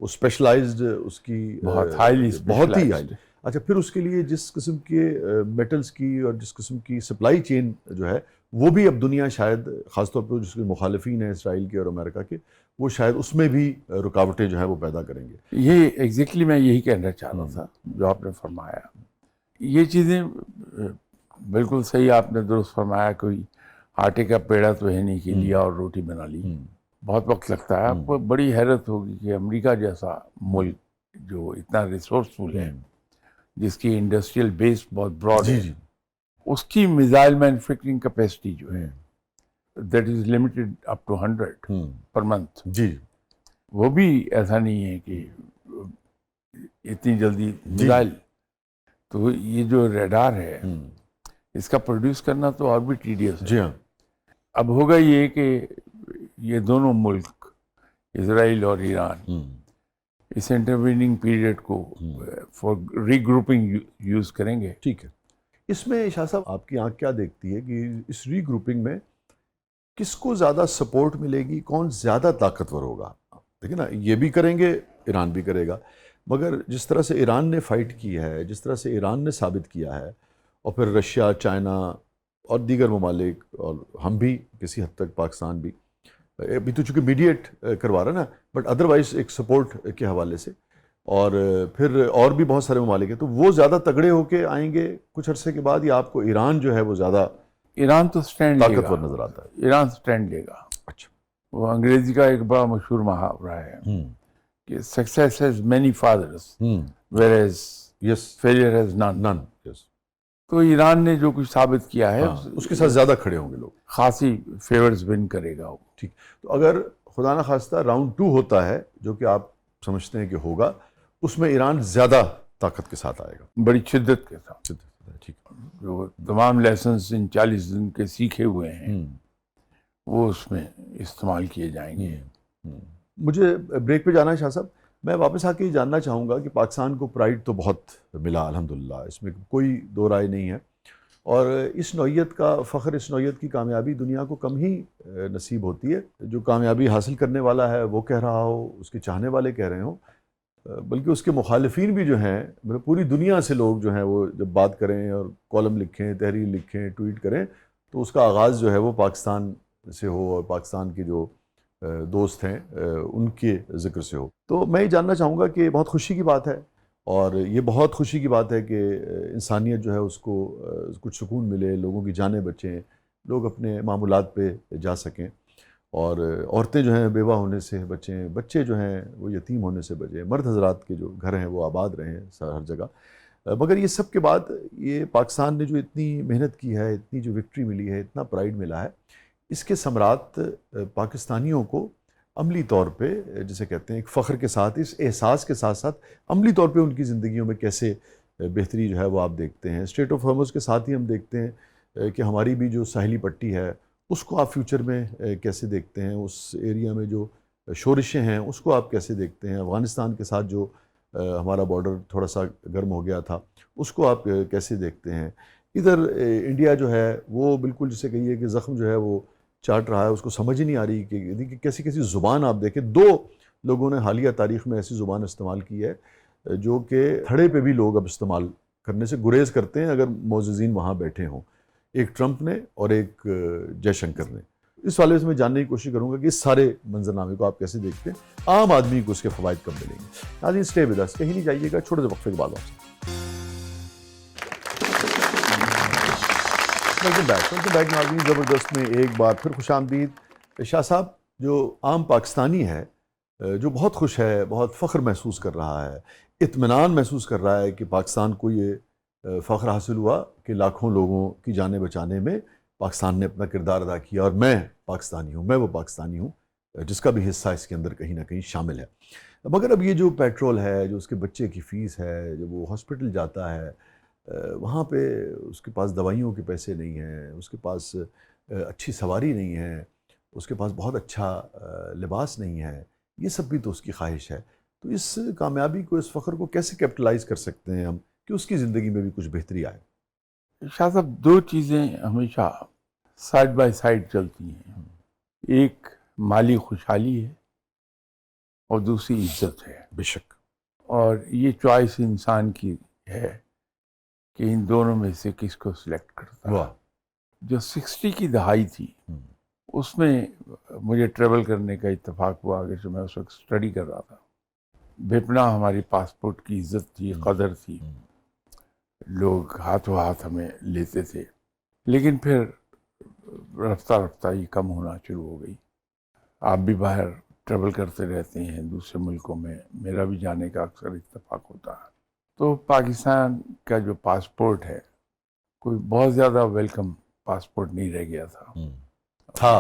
وہ اسپیشلائزڈ اس کی بہت ہائیلی بہت ہی ہائی. اچھا پھر اس کے لیے جس قسم کے میٹلز کی اور جس قسم کی سپلائی چین جو ہے وہ بھی اب دنیا شاید خاص طور پر جس کے مخالفین ہیں اسرائیل کے اور امریکہ کے وہ شاید اس میں بھی رکاوٹیں جو ہے وہ پیدا کریں گے. یہ ایگزیکٹلی میں یہی کہنا چاہ رہا تھا جو آپ نے فرمایا. یہ چیزیں بالکل صحیح آپ نے درست فرمایا. کوئی آٹے کا پیڑا تو ہے نہیں کہ لیا اور روٹی بنا لی. بہت وقت لگتا ہے. آپ کو بڑی حیرت ہوگی کہ امریکہ جیسا ملک جو اتنا ریسورسفل ہے, جس کی انڈسٹریل بیس بہت براڈ ہے, اس کی میزائل مینوفیکچرنگ کیپیسٹی جو ہے that is limited up to 100 per month. جی وہ بھی ایسا نہیں ہے کہ اتنی جلدی میزائل. تو یہ جو ریڈار ہے اس کا پروڈیوس کرنا تو اور بھی ٹیڈیس ہے. جی ہاں. اب ہوگا یہ کہ یہ دونوں ملک اسرائیل اور ایران اس انٹرویننگ پیریڈ کو فار ری گروپنگ یوز کریں گے. ٹھیک ہے. اس میں شاہ صاحب آپ کی آنکھ کیا دیکھتی ہے کہ اس ری گروپنگ میں کس کو زیادہ سپورٹ ملے گی, کون زیادہ طاقتور ہوگا؟ دیکھیں نا, یہ بھی کریں گے, ایران بھی کرے گا, مگر جس طرح سے ایران نے فائٹ کی ہے, جس طرح سے ایران نے ثابت کیا ہے, اور پھر رشیا, چائنا اور دیگر ممالک, اور ہم بھی کسی حد تک, پاکستان بھی ابھی تو چونکہ میڈیٹ کروا رہا نا, بٹ ادروائز ایک سپورٹ کے حوالے سے, اور پھر اور بھی بہت سارے ممالک ہیں, تو وہ زیادہ تگڑے ہو کے آئیں گے کچھ عرصے کے بعد, یا آپ کو ایران جو ہے وہ زیادہ ایران تو اسٹینڈ طاقتور نظر آتا ہے؟ ایران اسٹینڈ لے گا. اچھا. وہ انگریزی کا ایک بڑا مشہور محاورہ ہے کہ success has many fathers whereas failure has none. None. Yes. تو ایران نے جو کچھ ثابت کیا ہے اس کے ساتھ زیادہ کھڑے ہوں گے لوگ, خاصی فیورز ون کرے گا وہ. ٹھیک. تو اگر خدا نہ خواستہ راؤنڈ 2 ہوتا ہے, جو کہ آپ سمجھتے ہیں کہ ہوگا, اس میں ایران زیادہ طاقت کے ساتھ آئے گا, بڑی شدت کے ساتھ. ٹھیک. جو تمام لیسنس ان 40 دن کے سیکھے ہوئے ہیں وہ اس میں استعمال کیے جائیں گے. مجھے بریک پہ جانا ہے شاہ صاحب. میں واپس آ کے یہ جاننا چاہوں گا کہ پاکستان کو پرائڈ تو بہت ملا الحمدللہ, اس میں کوئی دو رائے نہیں ہے, اور اس نوعیت کا فخر, اس نوعیت کی کامیابی دنیا کو کم ہی نصیب ہوتی ہے. جو کامیابی حاصل کرنے والا ہے وہ کہہ رہا ہو, اس کے چاہنے والے کہہ رہے ہوں, بلکہ اس کے مخالفین بھی جو ہیں, مطلب پوری دنیا سے لوگ جو ہیں وہ جب بات کریں اور کالم لکھیں, تحریر لکھیں, ٹویٹ کریں, تو اس کا آغاز جو ہے وہ پاکستان سے ہو, اور پاکستان کے جو دوست ہیں ان کے ذکر سے ہو. تو میں یہ جاننا چاہوں گا کہ بہت خوشی کی بات ہے, اور یہ بہت خوشی کی بات ہے کہ انسانیت جو ہے اس کو کچھ سکون ملے, لوگوں کی جانیں بچیں, لوگ اپنے معمولات پہ جا سکیں, اور عورتیں جو ہیں بیوہ ہونے سے بچیں, بچے جو ہیں وہ یتیم ہونے سے بچیں, مرد حضرات کے جو گھر ہیں وہ آباد رہیں ہر جگہ. مگر یہ سب کے بعد یہ پاکستان نے جو اتنی محنت کی ہے, اتنی جو وکٹری ملی ہے, اتنا پرائڈ ملا ہے, اس کے ثمرات پاکستانیوں کو عملی طور پہ, جسے کہتے ہیں ایک فخر کے ساتھ, اس احساس کے ساتھ ساتھ عملی طور پہ ان کی زندگیوں میں کیسے بہتری جو ہے وہ آپ دیکھتے ہیں. اسٹریٹ آف ہارمز کے ساتھ ہی ہم دیکھتے ہیں کہ ہماری بھی جو ساحلی پٹی ہے اس کو آپ فیوچر میں کیسے دیکھتے ہیں, اس ایریا میں جو شورشیں ہیں اس کو آپ کیسے دیکھتے ہیں, افغانستان کے ساتھ جو ہمارا بارڈر تھوڑا سا گرم ہو گیا تھا اس کو آپ کیسے دیکھتے ہیں. ادھر انڈیا جو ہے وہ بالکل جسے کہیے کہ زخم جو ہے وہ چاٹ رہا ہے, اس کو سمجھ ہی نہیں آ رہی کہ کیسی کیسی زبان آپ دیکھیں. 2 لوگوں نے حالیہ تاریخ میں ایسی زبان استعمال کی ہے جو کہ تھڑے پہ بھی لوگ اب استعمال کرنے سے گریز کرتے ہیں اگر معززین وہاں بیٹھے ہوں, ایک ٹرمپ نے اور ایک جے شنکر نے. اس والے سے میں جاننے کی کوشش کروں گا کہ اس سارے منظرنامے کو آپ کیسے دیکھتے ہیں, عام آدمی کو اس کے فوائد کب ملیں گے. ناظرین اسٹے ود اس, کہیں نہیں جائیے گا, چھوٹے سے وقفے کے بعد آپ سے. ویلکم بیک ناظرین, زبردست میں ایک بار پھر خوش آمدید. شاہ صاحب جو عام پاکستانی ہے, جو بہت خوش ہے, بہت فخر محسوس کر رہا ہے, اطمینان محسوس کر رہا ہے کہ پاکستان کو یہ فخر حاصل ہوا کہ لاکھوں لوگوں کی جانیں بچانے میں پاکستان نے اپنا کردار ادا کیا, اور میں پاکستانی ہوں, میں وہ پاکستانی ہوں جس کا بھی حصہ اس کے اندر کہیں نہ کہیں شامل ہے. مگر اب یہ جو پیٹرول ہے, جو اس کے بچے کی فیس ہے, جب وہ ہاسپٹل جاتا ہے وہاں پہ اس کے پاس دوائیوں کے پیسے نہیں ہیں, اس کے پاس اچھی سواری نہیں ہے, اس کے پاس بہت اچھا لباس نہیں ہے, یہ سب بھی تو اس کی خواہش ہے. تو اس کامیابی کو, اس فخر کو کیسے کیپٹلائز کر سکتے ہیں ہم کہ اس کی زندگی میں بھی کچھ بہتری آئے؟ شاہ صاحب 2 چیزیں ہمیشہ سائڈ بائی سائڈ چلتی ہیں. ایک مالی خوشحالی ہے اور دوسری عزت ہے. بے شک. اور یہ چوائس انسان کی ہے کہ ان دونوں میں سے کس کو سلیکٹ کرتا ہے. واہ. جو 60 کی دہائی تھی اس میں مجھے ٹریول کرنے کا اتفاق ہوا کہ میں اس وقت اسٹڈی کر رہا تھا. بھپنا ہماری پاسپورٹ کی عزت تھی، قدر تھی، لوگ ہاتھوں ہاتھ ہمیں لیتے تھے. لیکن پھر رفتہ رفتہ یہ کم ہونا شروع ہو گئی. آپ بھی باہر ٹریول کرتے رہتے ہیں دوسرے ملکوں میں، میرا بھی جانے کا اکثر اتفاق ہوتا ہے. تو پاکستان کا جو پاسپورٹ ہے کوئی بہت زیادہ ویلکم پاسپورٹ نہیں رہ گیا تھا.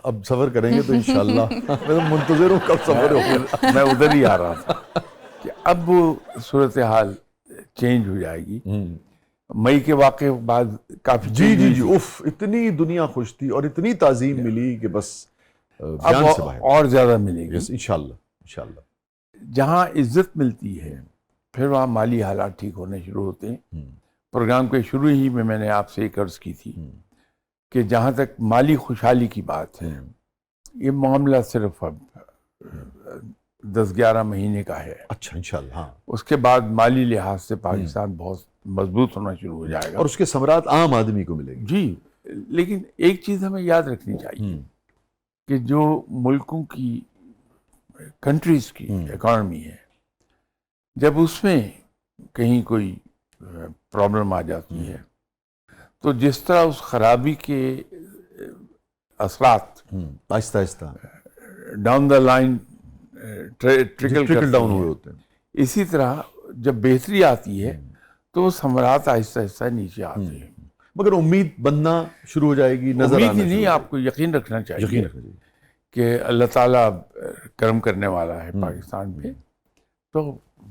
اب سفر کریں گے تو انشاءاللہ میں منتظر ہوں کب سفر ہوگا. میں ادھر ہی آ رہا تھا کہ اب وہ صورتحال چینج ہو جائے گی. مئی کے واقعے بعد کافی جی اف اتنی دنیا خوش تھی اور اتنی تعظیم ملی کہ بس اب اور زیادہ ملے گی انشاءاللہ. جہاں عزت ملتی ہے پھر وہاں مالی حالات ٹھیک ہونے شروع ہوتے ہیں. پروگرام کے شروع ہی میں نے آپ سے ایک عرض کی تھی کہ جہاں تک مالی خوشحالی کی بات ہے یہ معاملہ صرف اب 10-11 مہینے کا ہے. اچھا انشاءاللہ. ہاں. اس کے بعد مالی لحاظ سے پاکستان بہت مضبوط ہونا شروع ہو جائے گا اور اس کے ثمرات عام آدمی کو ملیں گے. جی. لیکن ایک چیز ہمیں یاد رکھنی چاہیے کہ جو ملکوں کی کنٹریز کی اکانومی ہے جب اس میں کہیں کوئی پرابلم آ جاتی ہے تو جس طرح اس خرابی کے اثرات آہستہ آہستہ down the line trickle down ہوئے ہوتے ہیں، اسی طرح جب بہتری آتی ہے تو وہ ثمرات آہستہ آہستہ نیچے آتے ہیں. مگر امید بننا شروع ہو جائے گی. نظر امید ہی نہیں، آپ کو یقین رکھنا چاہیے کہ اللہ تعالیٰ کرم کرنے والا ہے پاکستان پہ. تو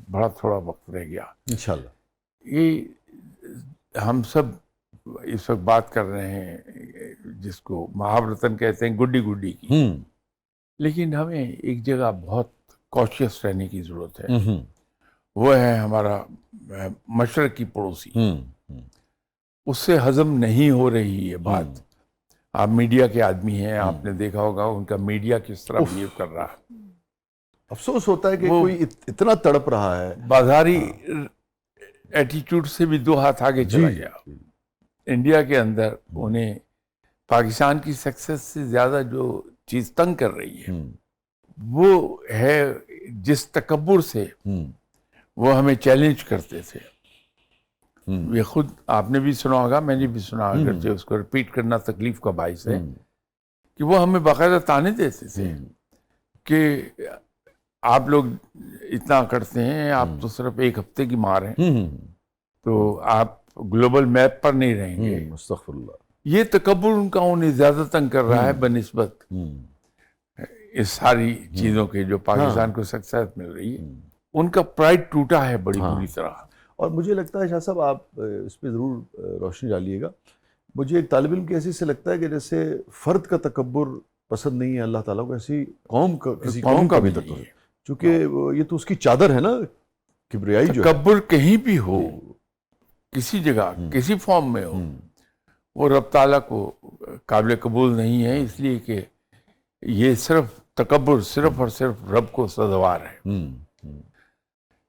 بڑا تھوڑا وقت رہ گیا انشاءاللہ. یہ ہم سب اس وقت بات کر رہے ہیں جس کو محاورتاً کہتے ہیں گڈی گڈی کی، لیکن ہمیں ایک جگہ بہت کوشیس رہنے کی ضرورت ہے. وہ ہے ہمارا مشرقی پڑوسی. اس سے ہضم نہیں ہو رہی ہے بات. آپ میڈیا کے آدمی ہیں، آپ نے دیکھا ہوگا ان کا میڈیا کس طرح بہیو کر رہا ہے. افسوس ہوتا ہے کہ کوئی اتنا تڑپ رہا ہے. بازاری ایٹیٹیوڈ سے بھی 2 ہاتھ آگے چلا گیا. انڈیا کے اندر انہیں پاکستان کی سکسیس سے زیادہ جو چیز تنگ کر رہی ہے وہ ہے جس تکبر سے وہ ہمیں چیلنج کرتے تھے. یہ خود آپ نے بھی سنا ہوگا، میں نے بھی سنا، اگرچہ اس کو ریپیٹ کرنا تکلیف کا باعث ہے، کہ وہ ہمیں باقاعدہ تانے دیتے تھے کہ آپ لوگ اتنا کرتے ہیں، آپ تو صرف 1 ہفتے کی مار ہیں، تو آپ گلوبل میپ پر نہیں رہیں گے. استغفر اللہ. یہ تکبر ان کا انہیں زیادہ تنگ کر رہا ہے بنسبت اس ساری چیزوں کے جو پاکستان کو سکسیس مل رہی ہے. ان کا پرائڈ ٹوٹا ہے بڑی بری طرح. اور مجھے لگتا ہے شاہ صاحب آپ اس پہ ضرور روشنی ڈالیے گا. مجھے ایک طالب علم کی حیثیت سے لگتا ہے کہ جیسے فرد کا تکبر پسند نہیں ہے اللہ تعالیٰ کو، ایسی قوم کا کسی قوم کا بھی تکبر، چونکہ یہ تو اس کی چادر ہے نا کبریائی. جو تکبر کہیں بھی ہو، کسی جگہ کسی فارم میں ہو، وہ رب تعالیٰ کو قابل قبول نہیں ہے، اس لیے کہ یہ صرف تکبر صرف اور صرف رب کو سزاوار ہے.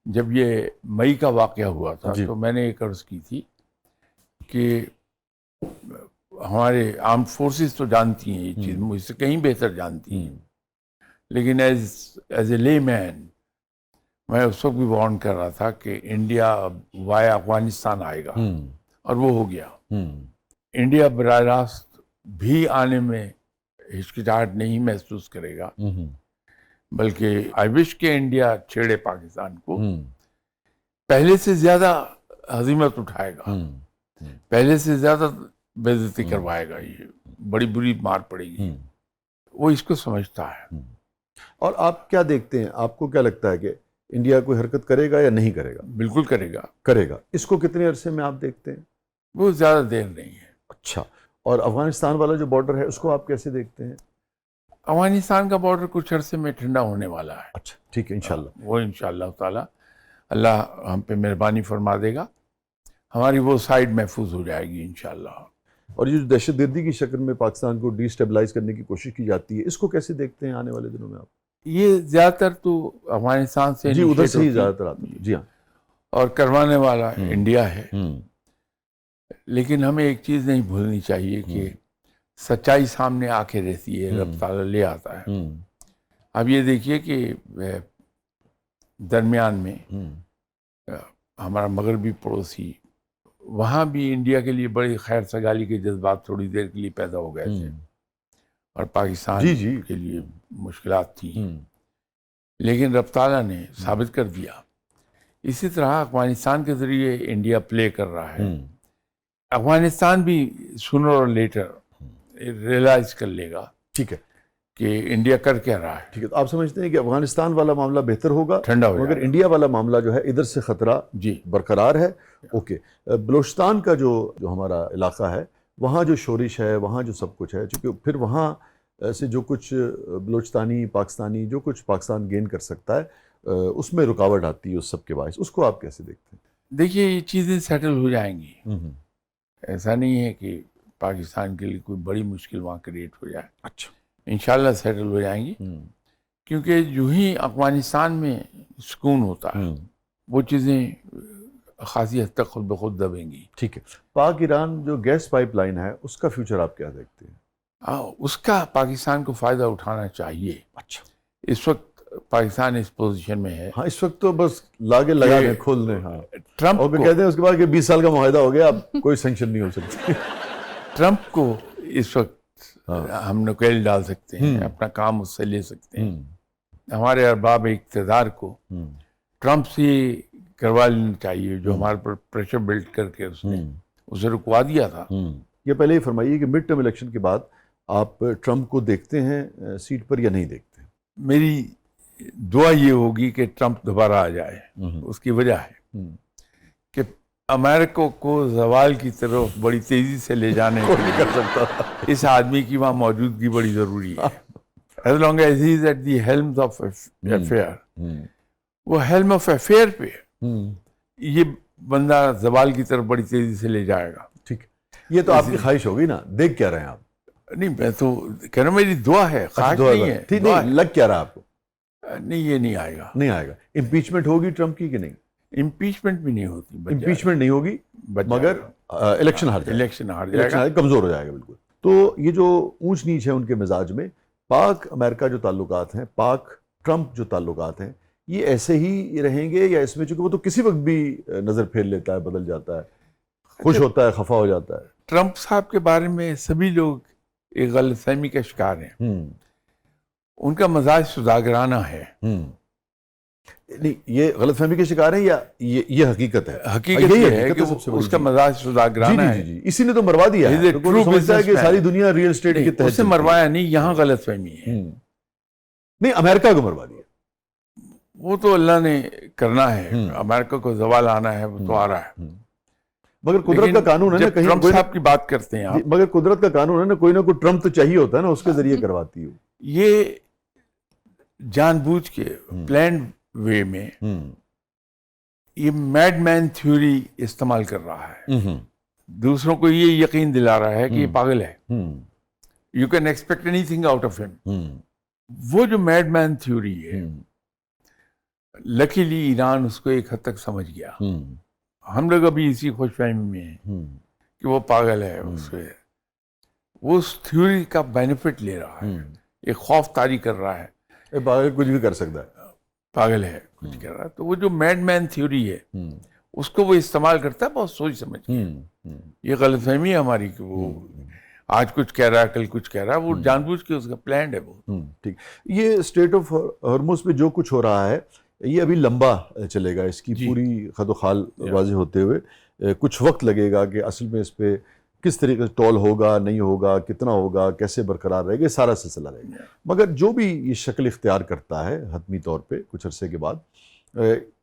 جب یہ مئی کا واقعہ ہوا تھا تو میں نے ایک عرض کی تھی کہ ہمارے آرمڈ فورسز تو جانتی ہیں یہ چیز، مجھ سے کہیں بہتر جانتی ہیں، لیکن ایز اے لے مین میں اس وقت بھی وارن کر رہا تھا کہ انڈیا وایا افغانستان آئے گا، اور وہ ہو گیا. انڈیا براہ راست بھی آنے میں ہچکچاہٹ نہیں محسوس کرے گا، بلکہ آئی وش کہ انڈیا چھیڑے پاکستان کو، پہلے سے زیادہ ہزیمت اٹھائے گا، پہلے سے زیادہ بے عزتی کروائے گا، یہ بڑی بری مار پڑے گی. وہ اس کو سمجھتا ہے. اور آپ کیا دیکھتے ہیں، آپ کو کیا لگتا ہے کہ انڈیا کوئی حرکت کرے گا یا نہیں کرے گا؟ بالکل کرے گا. کرے گا. اس کو کتنے عرصے میں آپ دیکھتے ہیں؟ وہ زیادہ دیر نہیں ہے. اچھا. اور افغانستان والا جو بارڈر ہے اس کو آپ کیسے دیکھتے ہیں؟ افغانستان کا بارڈر کچھ عرصے میں ٹھنڈا ہونے والا ہے. اچھا ٹھیک ہے انشاءاللہ. وہ انشاءاللہ تعالی اللہ ہم پہ مہربانی فرما دے گا، ہماری وہ سائڈ محفوظ ہو جائے گی انشاءاللہ. اور یہ جو دہشت گردی کی شکل میں پاکستان کو ڈی اسٹیبلائز کرنے کی کوشش کی جاتی ہے، اس کو کیسے دیکھتے ہیں آنے والے دنوں میں آپ؟ یہ زیادہ تر تو افغانستان سے جی ادھر initiate سے ہی ہوتی ہے، زیادہ تر آتا ہے. جی ہاں. اور کروانے والا انڈیا ہے. ہوں. لیکن ہمیں ایک چیز نہیں بھولنی چاہیے کہ سچائی سامنے آ کے رہتی ہے، رب تعالیٰ لے آتا ہے. اب یہ دیکھیے کہ درمیان میں ہمارا مغربی پڑوسی، وہاں بھی انڈیا کے لیے بڑی خیر سگالی کے جذبات تھوڑی دیر کے لیے پیدا ہو گئے تھے، اور پاکستان جی. کے لیے مشکلات تھیں. لیکن رب تعالیٰ نے ثابت کر دیا. اسی طرح افغانستان کے ذریعے انڈیا پلے کر رہا ہے. افغانستان بھی سونر اور لیٹر ریئلائز کر لے گا ٹھیک ہے. کہ انڈیا کر کیا رہا ہے. ٹھیک ہے. تو آپ سمجھتے ہیں کہ افغانستان والا معاملہ بہتر ہوگا، ٹھنڈا ہو مگر جائے گا. انڈیا والا معاملہ جو ہے ادھر سے خطرہ جی برقرار ہے. اوکے. بلوچستان کا جو ہمارا علاقہ ہے، وہاں جو شورش ہے، وہاں جو سب کچھ ہے، چونکہ پھر وہاں سے جو کچھ بلوچستانی پاکستانی جو کچھ پاکستان گین کر سکتا ہے، اس میں رکاوٹ آتی ہے اس سب کے باعث. اس کو آپ کیسے دیکھتے ہیں؟ دیکھیے یہ چیزیں سیٹل ہو جائیں گی. ایسا نہیں ہے کہ پاکستان کے لیے کوئی بڑی مشکل وہاں کریٹ ہو جائے. اچھا. انشاءاللہ سیٹل ہو جائیں گی، کیونکہ جو ہی افغانستان میں سکون ہوتا ہے وہ چیزیں خاصی حد تک خود بخود دبیں گی. ٹھیک ہے. پاک ایران جو گیس پائپ لائن ہے، اس کا فیوچر آپ کیا دیکھتے ہیں؟ اس کا پاکستان کو فائدہ اٹھانا چاہیے. اچھا. اس وقت پاکستان اس پوزیشن میں ہے. ہاں اس وقت تو بس لاگے لگا دیں، کھول دیں. ہاں ٹرمپ اور کہتے ہیں اس کے بعد کہ 20 سال کا معاہدہ ہو گیا، اب کوئی سینکشن نہیں ہو سکتی. ٹرمپ کو اس وقت ہم نکیل ڈال سکتے ہیں، اپنا کام اس سے لے سکتے ہیں. ہمارے ارباب اقتدار کو ٹرمپ سے کروا لینا چاہیے، جو ہمارے پر پریشر بلڈ کر کے اس نے اسے رکوا دیا تھا. یہ پہلے ہی فرمائیے کہ مڈ ٹرم الیکشن کے بعد آپ ٹرمپ کو دیکھتے ہیں سیٹ پر یا نہیں دیکھتے ہیں؟ میری دعا یہ ہوگی کہ ٹرمپ دوبارہ آ جائے. اس کی وجہ ہے کہ امریکہ کو زوال کی طرف بڑی تیزی سے لے جانے کے لیے کر سکتا اس آدمی کی وہاں موجودگی بڑی ضروری ہے. As long as he is at the helm of affair, وہ helm of affair پہ یہ بندہ زوال کی طرف بڑی تیزی سے لے جائے گا. ٹھیک ہے. یہ تو آپ کی خواہش ہوگی نا، دیکھ کیا رہے ہیں آپ؟ نہیں میں تو کہہ رہا ہوں میری دعا ہے، خواہش نہیں ہے. ٹھیک نہیں، لگ کیا رہا آپ کو؟ نہیں یہ نہیں آئے گا. نہیں آئے گا. امپیچمنٹ ہوگی ٹرمپ کی کہ نہیں؟ امپیچمنٹ بھی نہیں ہوتی. امپیچمنٹ نہیں ہوگی مگر الیکشن ہار جائے گا. الیکشن ہار جائے گا، کمزور ہو جائے گا بالکل. تو یہ جو اونچ نیچ ہے ان کے مزاج میں، پاک امریکہ جو تعلقات ہیں، پاک ٹرمپ جو تعلقات ہیں، یہ ایسے ہی رہیں گے یا اس میں، چونکہ وہ تو کسی وقت بھی نظر پھیر لیتا ہے، بدل جاتا ہے، خوش ہوتا ہے، خفا ہو جاتا ہے؟ ٹرمپ صاحب کے بارے میں سبھی لوگ ایک غلط فہمی کا شکار ہیں. ان کا مزاج سوداگرانہ ہے. نہیں یہ غلط فہمی کے شکار ہیں یا یہ حقیقت ہے؟ حقیقت یہ ہے کہ اس کا مزاج سوداگرانہ ہے. جی اسی نے تو مروا دیا ہے. تو سمجھتا ہے کہ ساری دنیا ریل اسٹیٹ کے تحت. اس سے مروایا نہیں، یہاں غلط فہمی ہے. نہیں امریکہ کو مروا دیا. وہ تو اللہ نے کرنا ہے، امریکہ کو زوال آنا ہے، وہ تو آ رہا ہے. مگر قدرت کا قانون ہے نا، کہیں ٹرمپ صاحب کی بات کرتے ہیں آپ، مگر قدرت کا قانون ہے نا، کوئی نہ کوئی ٹرمپ تو چاہیے ہوتا ہے نا، اس کے ذریعے کرواتی ہو. یہ جان بوجھ کے پلانڈ وے میں یہ میڈ مین تھیوری استعمال کر رہا ہے. دوسروں کو یہ یقین دلا رہا ہے کہ یہ پاگل ہے. You can expect any thing out of ہم. وہ جو میڈ مین تھیوری ہے، لکیلی ایران اس کو ایک حد تک سمجھ گیا. ہم لوگ ابھی اسی خوش فہمی میں ہیں کہ وہ پاگل ہے. وہ اس تھیوری کا بینیفٹ لے رہا ہے، ایک خوف طاری کر رہا ہے. پاگل کچھ بھی کر سکتا ہے، پاگل ہے کچھ کر رہا ہے. تو وہ جو میڈ مین تھیوری ہے اس کو وہ استعمال کرتا ہے بہت سوچ سمجھ کے. یہ غلط فہمی ہے ہماری کہ وہ آج کچھ کہہ رہا ہے کل کچھ کہہ رہا ہے. وہ جان بوجھ کے اس کا پلانڈ ہے. وہ ٹھیک. یہ اسٹریٹ آف ہرمز پہ جو کچھ ہو رہا ہے یہ ابھی لمبا چلے گا، اس کی پوری خد و خال واضح ہوتے ہوئے کچھ وقت لگے گا کہ اصل میں اس پہ کس طریقے سے ٹول ہوگا، نہیں ہوگا، کتنا ہوگا، کیسے برقرار رہے گا، سارا سلسلہ رہے گا. مگر جو بھی یہ شکل اختیار کرتا ہے حتمی طور پہ کچھ عرصے کے بعد،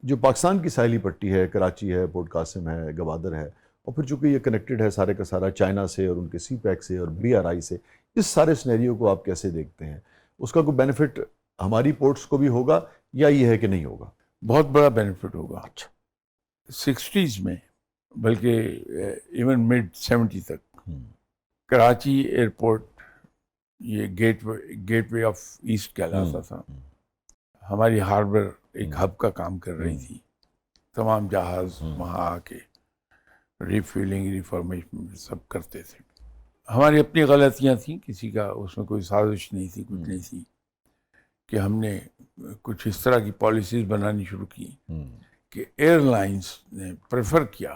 جو پاکستان کی ساحلی پٹی ہے، کراچی ہے، پورٹ قاسم ہے، گوادر ہے، اور پھر چونکہ یہ کنیکٹڈ ہے سارے کا سارا چائنا سے اور ان کے سی پیک سے اور BRI سے، اس سارے سینیریو کو آپ کیسے دیکھتے ہیں؟ اس کا کوئی بینیفٹ ہماری پورٹس کو بھی ہوگا یا یہ ہے کہ نہیں ہوگا؟ بہت بڑا بینیفٹ ہوگا. اچھا. 60s میں بلکہ ایون mid 70 تک کراچی ایئرپورٹ یہ گیٹ وے آف ایسٹ کہلاتا تھا. ہماری ہاربر ایک ہب کا کام کر رہی تھی. تمام جہاز وہاں آ کے ریفیلنگ ریفارمیشن سب کرتے تھے. ہماری اپنی غلطیاں تھیں, کسی کا اس میں کوئی سازش نہیں تھی, کچھ نہیں تھی, کہ ہم نے کچھ اس طرح کی پالیسیز بنانی شروع کی کہ ایئر لائنس نے پریفر کیا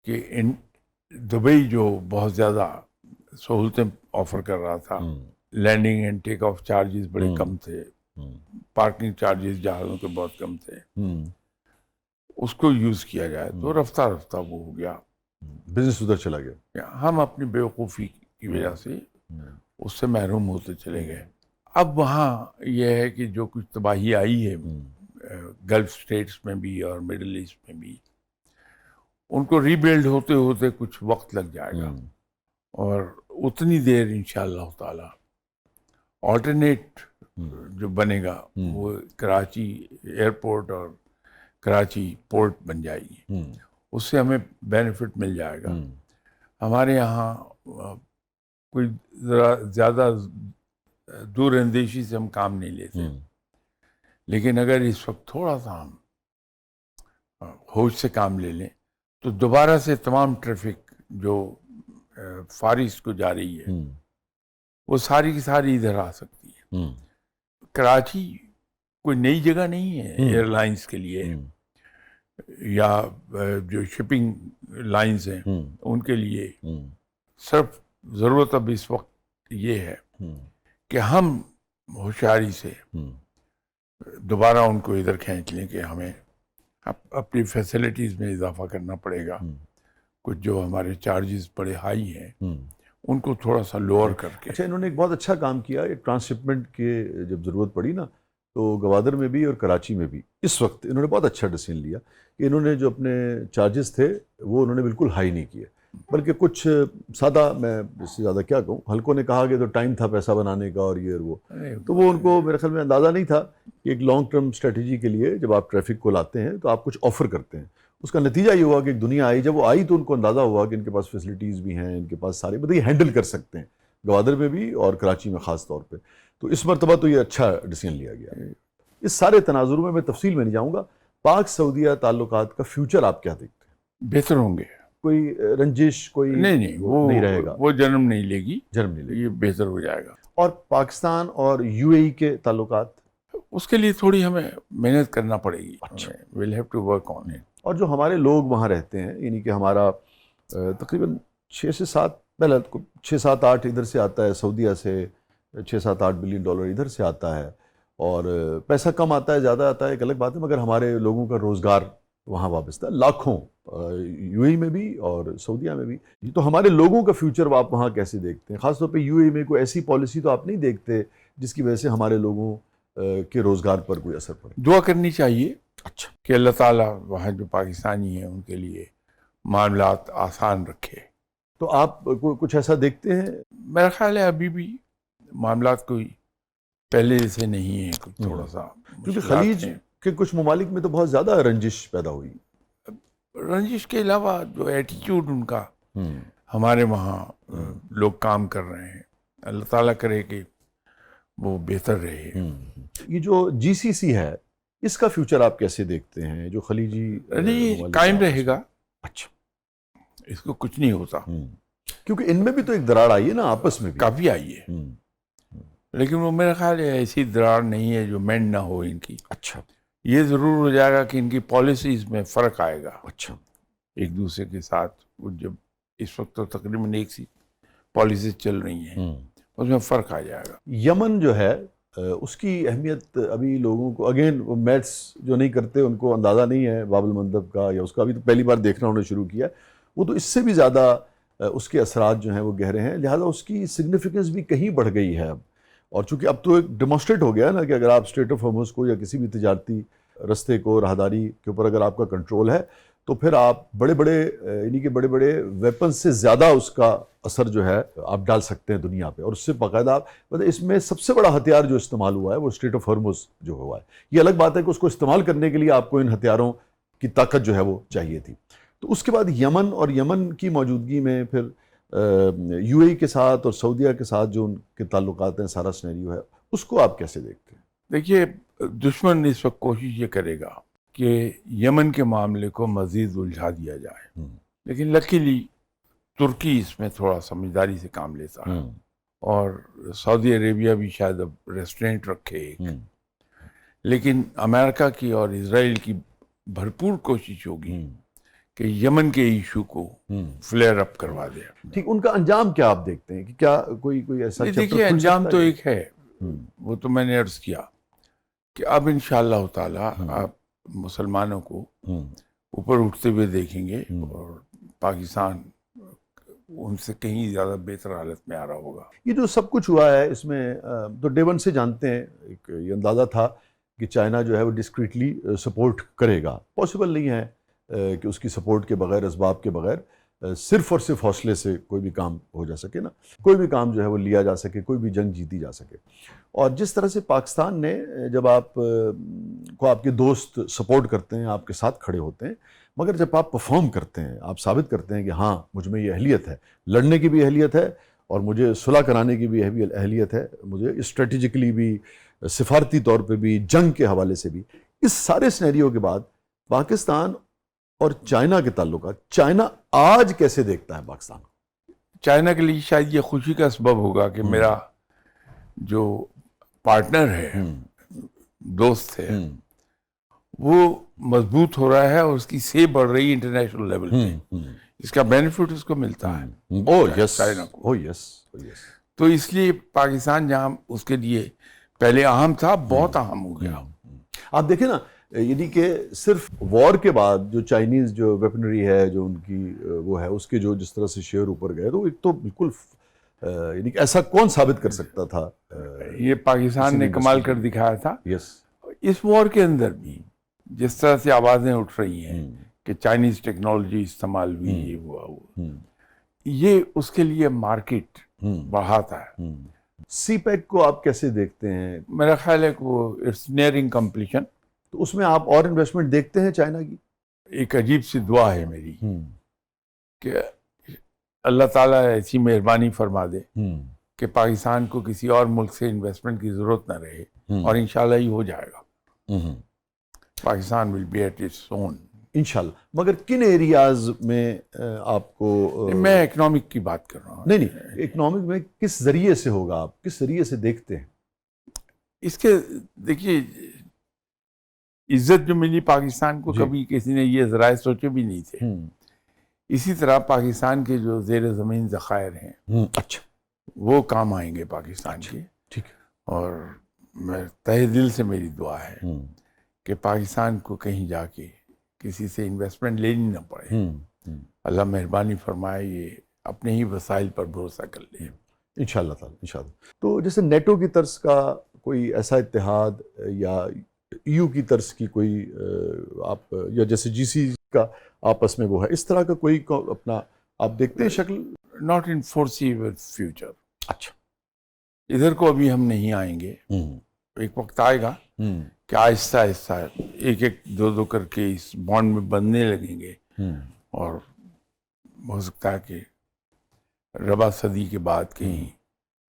کہ دبئی جو بہت زیادہ سہولتیں آفر کر رہا تھا, lending and take of charges بڑے کم تھے, پارکنگ چارجز جہازوں کے بہت کم تھے, اس کو یوز کیا جائے. تو رفتہ رفتہ وہ ہو گیا, بزنس ادھر چلا گیا. ہم اپنی بیوقوفی کی وجہ سے اس سے محروم ہوتے چلے گئے. اب وہاں یہ ہے کہ جو کچھ تباہی آئی ہے گلف اسٹیٹس میں بھی اور مڈل ایسٹ میں بھی, ان کو ری بلڈ ہوتے ہوتے کچھ وقت لگ جائے گا, اور اتنی دیر انشاءاللہ تعالی آلٹرنیٹ جو بنے گا وہ کراچی ایئرپورٹ اور کراچی پورٹ بن جائے گی. اس سے ہمیں بینیفٹ مل جائے گا. ہمارے یہاں کوئی ذرا زیادہ دور اندیشی سے ہم کام نہیں لیتے, لیکن اگر اس وقت تھوڑا سا ہم ہوش سے کام لے لیں تو دوبارہ سے تمام ٹریفک جو فار ایسٹ کو جا رہی ہے وہ ساری کی ساری ادھر آ سکتی ہے. کراچی کوئی نئی جگہ نہیں ہے ایئر لائنس کے لیے, یا جو شپنگ لائنز ہیں ان کے لیے. صرف ضرورت اب اس وقت یہ ہے کہ ہم ہوشیاری سے دوبارہ ان کو ادھر کھینچ لیں کہ ہمیں اپنی فیسلٹیز میں اضافہ کرنا پڑے گا. کچھ جو ہمارے چارجز بڑے ہائی ہیں ان کو تھوڑا سا لوور کر کے. اچھا, انہوں نے ایک بہت اچھا کام کیا, ایک ٹرانسشپمنٹ کے جب ضرورت پڑی نا تو گوادر میں بھی اور کراچی میں بھی اس وقت انہوں نے بہت اچھا ڈیسیژن لیا کہ انہوں نے جو اپنے چارجز تھے وہ انہوں نے بالکل ہائی نہیں کیے, بلکہ کچھ سادہ, میں اس سے زیادہ کیا کہوں, ہلکوں نے کہا کہ تو ٹائم تھا پیسہ بنانے کا اور یہ اور وہ, تو وہ ان کو میرے خیال میں اندازہ نہیں تھا کہ ایک لانگ ٹرم اسٹریٹجی کے لیے جب آپ ٹریفک کو لاتے ہیں تو آپ کچھ آفر کرتے ہیں. اس کا نتیجہ یہ ہوا کہ ایک دنیا آئی, جب وہ آئی تو ان کو اندازہ ہوا کہ ان کے پاس فیسلٹیز بھی ہیں, ان کے پاس سارے یہ ہینڈل کر سکتے ہیں, گوادر میں بھی اور کراچی میں خاص طور پہ. تو اس مرتبہ تو یہ اچھا ڈیسیژن لیا گیا. اس سارے تناظر میں تفصیل میں نہیں جاؤں گا. پاک سعودیہ تعلقات کا فیوچر آپ کیا دیکھتے ہیں؟ بہتر ہوں گے. کوئی رنجش کوئی نہیں وہ نہیں رہے گا, وہ جنم نہیں لے گی, جنم نہیں لے گی, یہ بہتر ہو جائے گا. اور پاکستان اور یو اے ای کے تعلقات, اس کے لیے تھوڑی ہمیں محنت کرنا پڑے گی. اچھا, we'll have to work on it. اور جو ہمارے لوگ وہاں رہتے ہیں, یعنی کہ ہمارا تقریباً 6 سے 7 پہلے 6-7-8 ادھر سے آتا ہے سعودیہ سے, 6-7-8 بلین ڈالر ادھر سے آتا ہے, اور پیسہ کم آتا ہے زیادہ آتا ہے ایک الگ بات ہے, مگر ہمارے لوگوں کا روزگار وہاں وابستہ ہے, لاکھوں یو اے ای میں بھی اور سعودیہ میں بھی. تو ہمارے لوگوں کا فیوچر آپ وہاں کیسے دیکھتے ہیں؟ خاص طور پہ یو اے ای میں کوئی ایسی پالیسی تو آپ نہیں دیکھتے جس کی وجہ سے ہمارے لوگوں کے روزگار پر کوئی اثر پڑے؟ دعا کرنی چاہیے اچھا کہ اللہ تعالیٰ وہاں جو پاکستانی ہیں ان کے لیے معاملات آسان رکھے. تو آپ کچھ ایسا دیکھتے ہیں؟ میرا خیال ہے ابھی بھی معاملات کوئی پہلے جیسے نہیں ہے, کچھ تھوڑا سا کیونکہ خلیج کے کچھ ممالک میں تو بہت زیادہ رنجش پیدا ہوئی. رنجش کے علاوہ جو ایٹیٹیوڈ ان کا ہمارے وہاں لوگ کام کر رہے ہیں, اللہ تعالیٰ کرے کہ وہ بہتر رہے. یہ جو جی سی سی ہے اس کا فیوچر آپ کیسے دیکھتے ہیں, جو خلیجی قائم رہے گا. اچھا, اس کو کچھ نہیں ہوتا, کیونکہ ان میں بھی تو ایک دراڑ آئی ہے نا, آپس میں بھی کافی آئی ہے, لیکن وہ میرا خیال ہے ایسی دراڑ نہیں ہے جو مینڈ نہ ہو ان کی. اچھا, یہ ضرور ہو جائے گا کہ ان کی پالیسیز میں فرق آئے گا. اچھا, ایک دوسرے کے ساتھ جب اس وقت تو تقریباً ایک سی پالیسیز چل رہی ہیں, اس میں فرق آ جائے گا. یمن جو ہے اس کی اہمیت ابھی لوگوں کو, اگین وہ میتھس جو نہیں کرتے ان کو اندازہ نہیں ہے باب المندب کا, یا اس کا بھی تو پہلی بار دیکھنا انہوں نے شروع کیا, وہ تو اس سے بھی زیادہ اس کے اثرات جو ہیں وہ گہرے ہیں, لہٰذا اس کی سگنیفیکنس بھی کہیں بڑھ گئی ہے اب. اور چونکہ اب تو ایک ڈیمونسٹریٹ ہو گیا نا کہ اگر آپ اسٹریٹ آف ہارمز کو یا کسی بھی تجارتی رستے کو, راہداری کے اوپر اگر آپ کا کنٹرول ہے تو پھر آپ بڑے بڑے یعنی کہ بڑے بڑے ویپن سے زیادہ اس کا اثر جو ہے آپ ڈال سکتے ہیں دنیا پہ. اور اس سے باقاعدہ آپ مطلب اس میں سب سے بڑا ہتھیار جو استعمال ہوا ہے وہ اسٹریٹ آف ہارمز جو ہوا ہے. یہ الگ بات ہے کہ اس کو استعمال کرنے کے لیے آپ کو ان ہتھیاروں کی طاقت جو ہے وہ چاہیے تھی. تو اس کے بعد یمن, اور یمن کی موجودگی میں پھر یو اے کے ساتھ اور سعودیہ کے ساتھ جو ان کے تعلقات ہیں، سارا سینیریو ہے، اس کو آپ کیسے دیکھتے ہیں؟ دیکھیے، دشمن اس وقت کوشش یہ کرے گا کہ یمن کے معاملے کو مزید الجھا دیا جائے، لیکن لکیلی ترکی اس میں تھوڑا سمجھداری سے کام لیتا ہے، اور سعودی عربیہ بھی شاید اب ریسٹرینٹ رکھے ایک، لیکن امریکہ کی اور اسرائیل کی بھرپور کوشش ہوگی کہ یمن کے ایشو کو فلیئر اپ کروا دے۔ ٹھیک، ان کا انجام کیا آپ دیکھتے ہیں کہ کیا کوئی ایسا چیپٹر دیکھیے، کھل انجام سکتا تو ہے؟ ایک ہے، وہ تو میں نے عرض کیا کہ اب انشاءاللہ تعالی آپ مسلمانوں کو اوپر اٹھتے ہوئے دیکھیں گے، اور پاکستان ان سے کہیں زیادہ بہتر حالت میں آ رہا ہوگا۔ یہ جو سب کچھ ہوا ہے اس میں تو ڈے ون سے جانتے ہیں، ایک یہ اندازہ تھا کہ چائنا جو ہے وہ ڈسکریٹلی سپورٹ کرے گا، پاسبل نہیں ہے کہ اس کی سپورٹ کے بغیر، اسباب کے بغیر صرف اور صرف حوصلے سے کوئی بھی کام ہو جا سکے نا، کوئی بھی کام جو ہے وہ لیا جا سکے، کوئی بھی جنگ جیتی جا سکے۔ اور جس طرح سے پاکستان نے، جب آپ کو آپ کے دوست سپورٹ کرتے ہیں، آپ کے ساتھ کھڑے ہوتے ہیں، مگر جب آپ پرفارم کرتے ہیں، آپ ثابت کرتے ہیں کہ ہاں مجھ میں یہ اہلیت ہے، لڑنے کی بھی اہلیت ہے اور مجھے صلح کرانے کی بھی اہلیت ہے، مجھے اسٹریٹجکلی بھی، سفارتی طور پہ بھی، جنگ کے حوالے سے بھی، اس سارے سینیریو کے بعد پاکستان اور چائنا کے تعلقات، چائنا آج کیسے دیکھتا ہے پاکستان کو؟ چائنا کے لیے شاید یہ خوشی کا سبب ہوگا کہ میرا جو پارٹنر ہے، دوست ہے، وہ مضبوط ہو رہا ہے اور اس کی سے بڑھ رہی ہے انٹرنیشنل لیول پہ، اس کا بینیفٹ اس کو ملتا ہے چائنا کو۔ تو اس لیے پاکستان جہاں اس کے لیے پہلے اہم تھا، بہت اہم ہو گیا۔ آپ دیکھیں نا، یعنی کہ صرف وار کے بعد جو چائنیز جو ویپنری ہے، جو ان کی وہ ہے، اس کے جو جس طرح سے شیئر اوپر گئے، تو ایک تو بالکل یعنی کہ ایسا کون ثابت کر سکتا تھا؟ یہ پاکستان نے کمال کر دکھایا تھا۔ یس، اس وار کے اندر بھی جس طرح سے آوازیں اٹھ رہی ہیں کہ چائنیز ٹیکنالوجی استعمال ہوئی، یہ ہوا یہ اس کے لیے مارکیٹ بڑھاتا ہے۔ سی پیک کو آپ کیسے دیکھتے ہیں؟ میرا خیال ہے کہ وہ اٹس نیئرنگ کمپلیشن۔ تو اس میں آپ اور انویسٹمنٹ دیکھتے ہیں چائنا کی؟ ایک عجیب سی دعا ہے میری کہ اللہ تعالیٰ ایسی مہربانی فرما دے کہ پاکستان کو کسی اور ملک سے انویسٹمنٹ کی ضرورت نہ رہے، اور انشاءاللہ یہ ہو جائے گا۔ Pakistan will be at its own انشاءاللہ۔ مگر کن ایریاز میں آپ کو؟ میں اکنامک کی بات کر رہا ہوں۔ نہیں، اکنامک میں کس ذریعے سے ہوگا؟ آپ کس ذریعے سے دیکھتے ہیں اس کے؟ دیکھیے، عزت جو ملی پاکستان کو، کبھی کسی نے یہ ذرائع سوچے بھی نہیں تھے۔ اسی طرح پاکستان کے جو زیر زمین ذخائر ہیں، اچھا، وہ کام آئیں گے پاکستان کے۔ ٹھیک ہے۔ اور میں تہہ دل سے میری دعا ہے کہ پاکستان کو کہیں جا کے کسی سے انویسٹمنٹ لینی نہ پڑے۔ اللہ مہربانی فرمائے، یہ اپنے ہی وسائل پر بھروسہ کر لے انشاءاللہ تعالی، انشاءاللہ۔ تو جیسے نیٹو کی طرز کا کوئی ایسا اتحاد، یا EU کی طرز کی کوئی آپ، یا جیسے جی سی کا آپس میں وہ ہے، اس طرح کا کوئی اپنا آپ دیکھتے ہیں شکل؟ Not in foreseeable future. اچھا، ادھر کو ابھی ہم نہیں آئیں گے۔ ایک وقت آئے گا کہ آہستہ آہستہ ایک ایک دو کر کے اس بانڈ میں بندنے لگیں گے، اور ہو سکتا ہے کہ ربع صدی کے بعد کہیں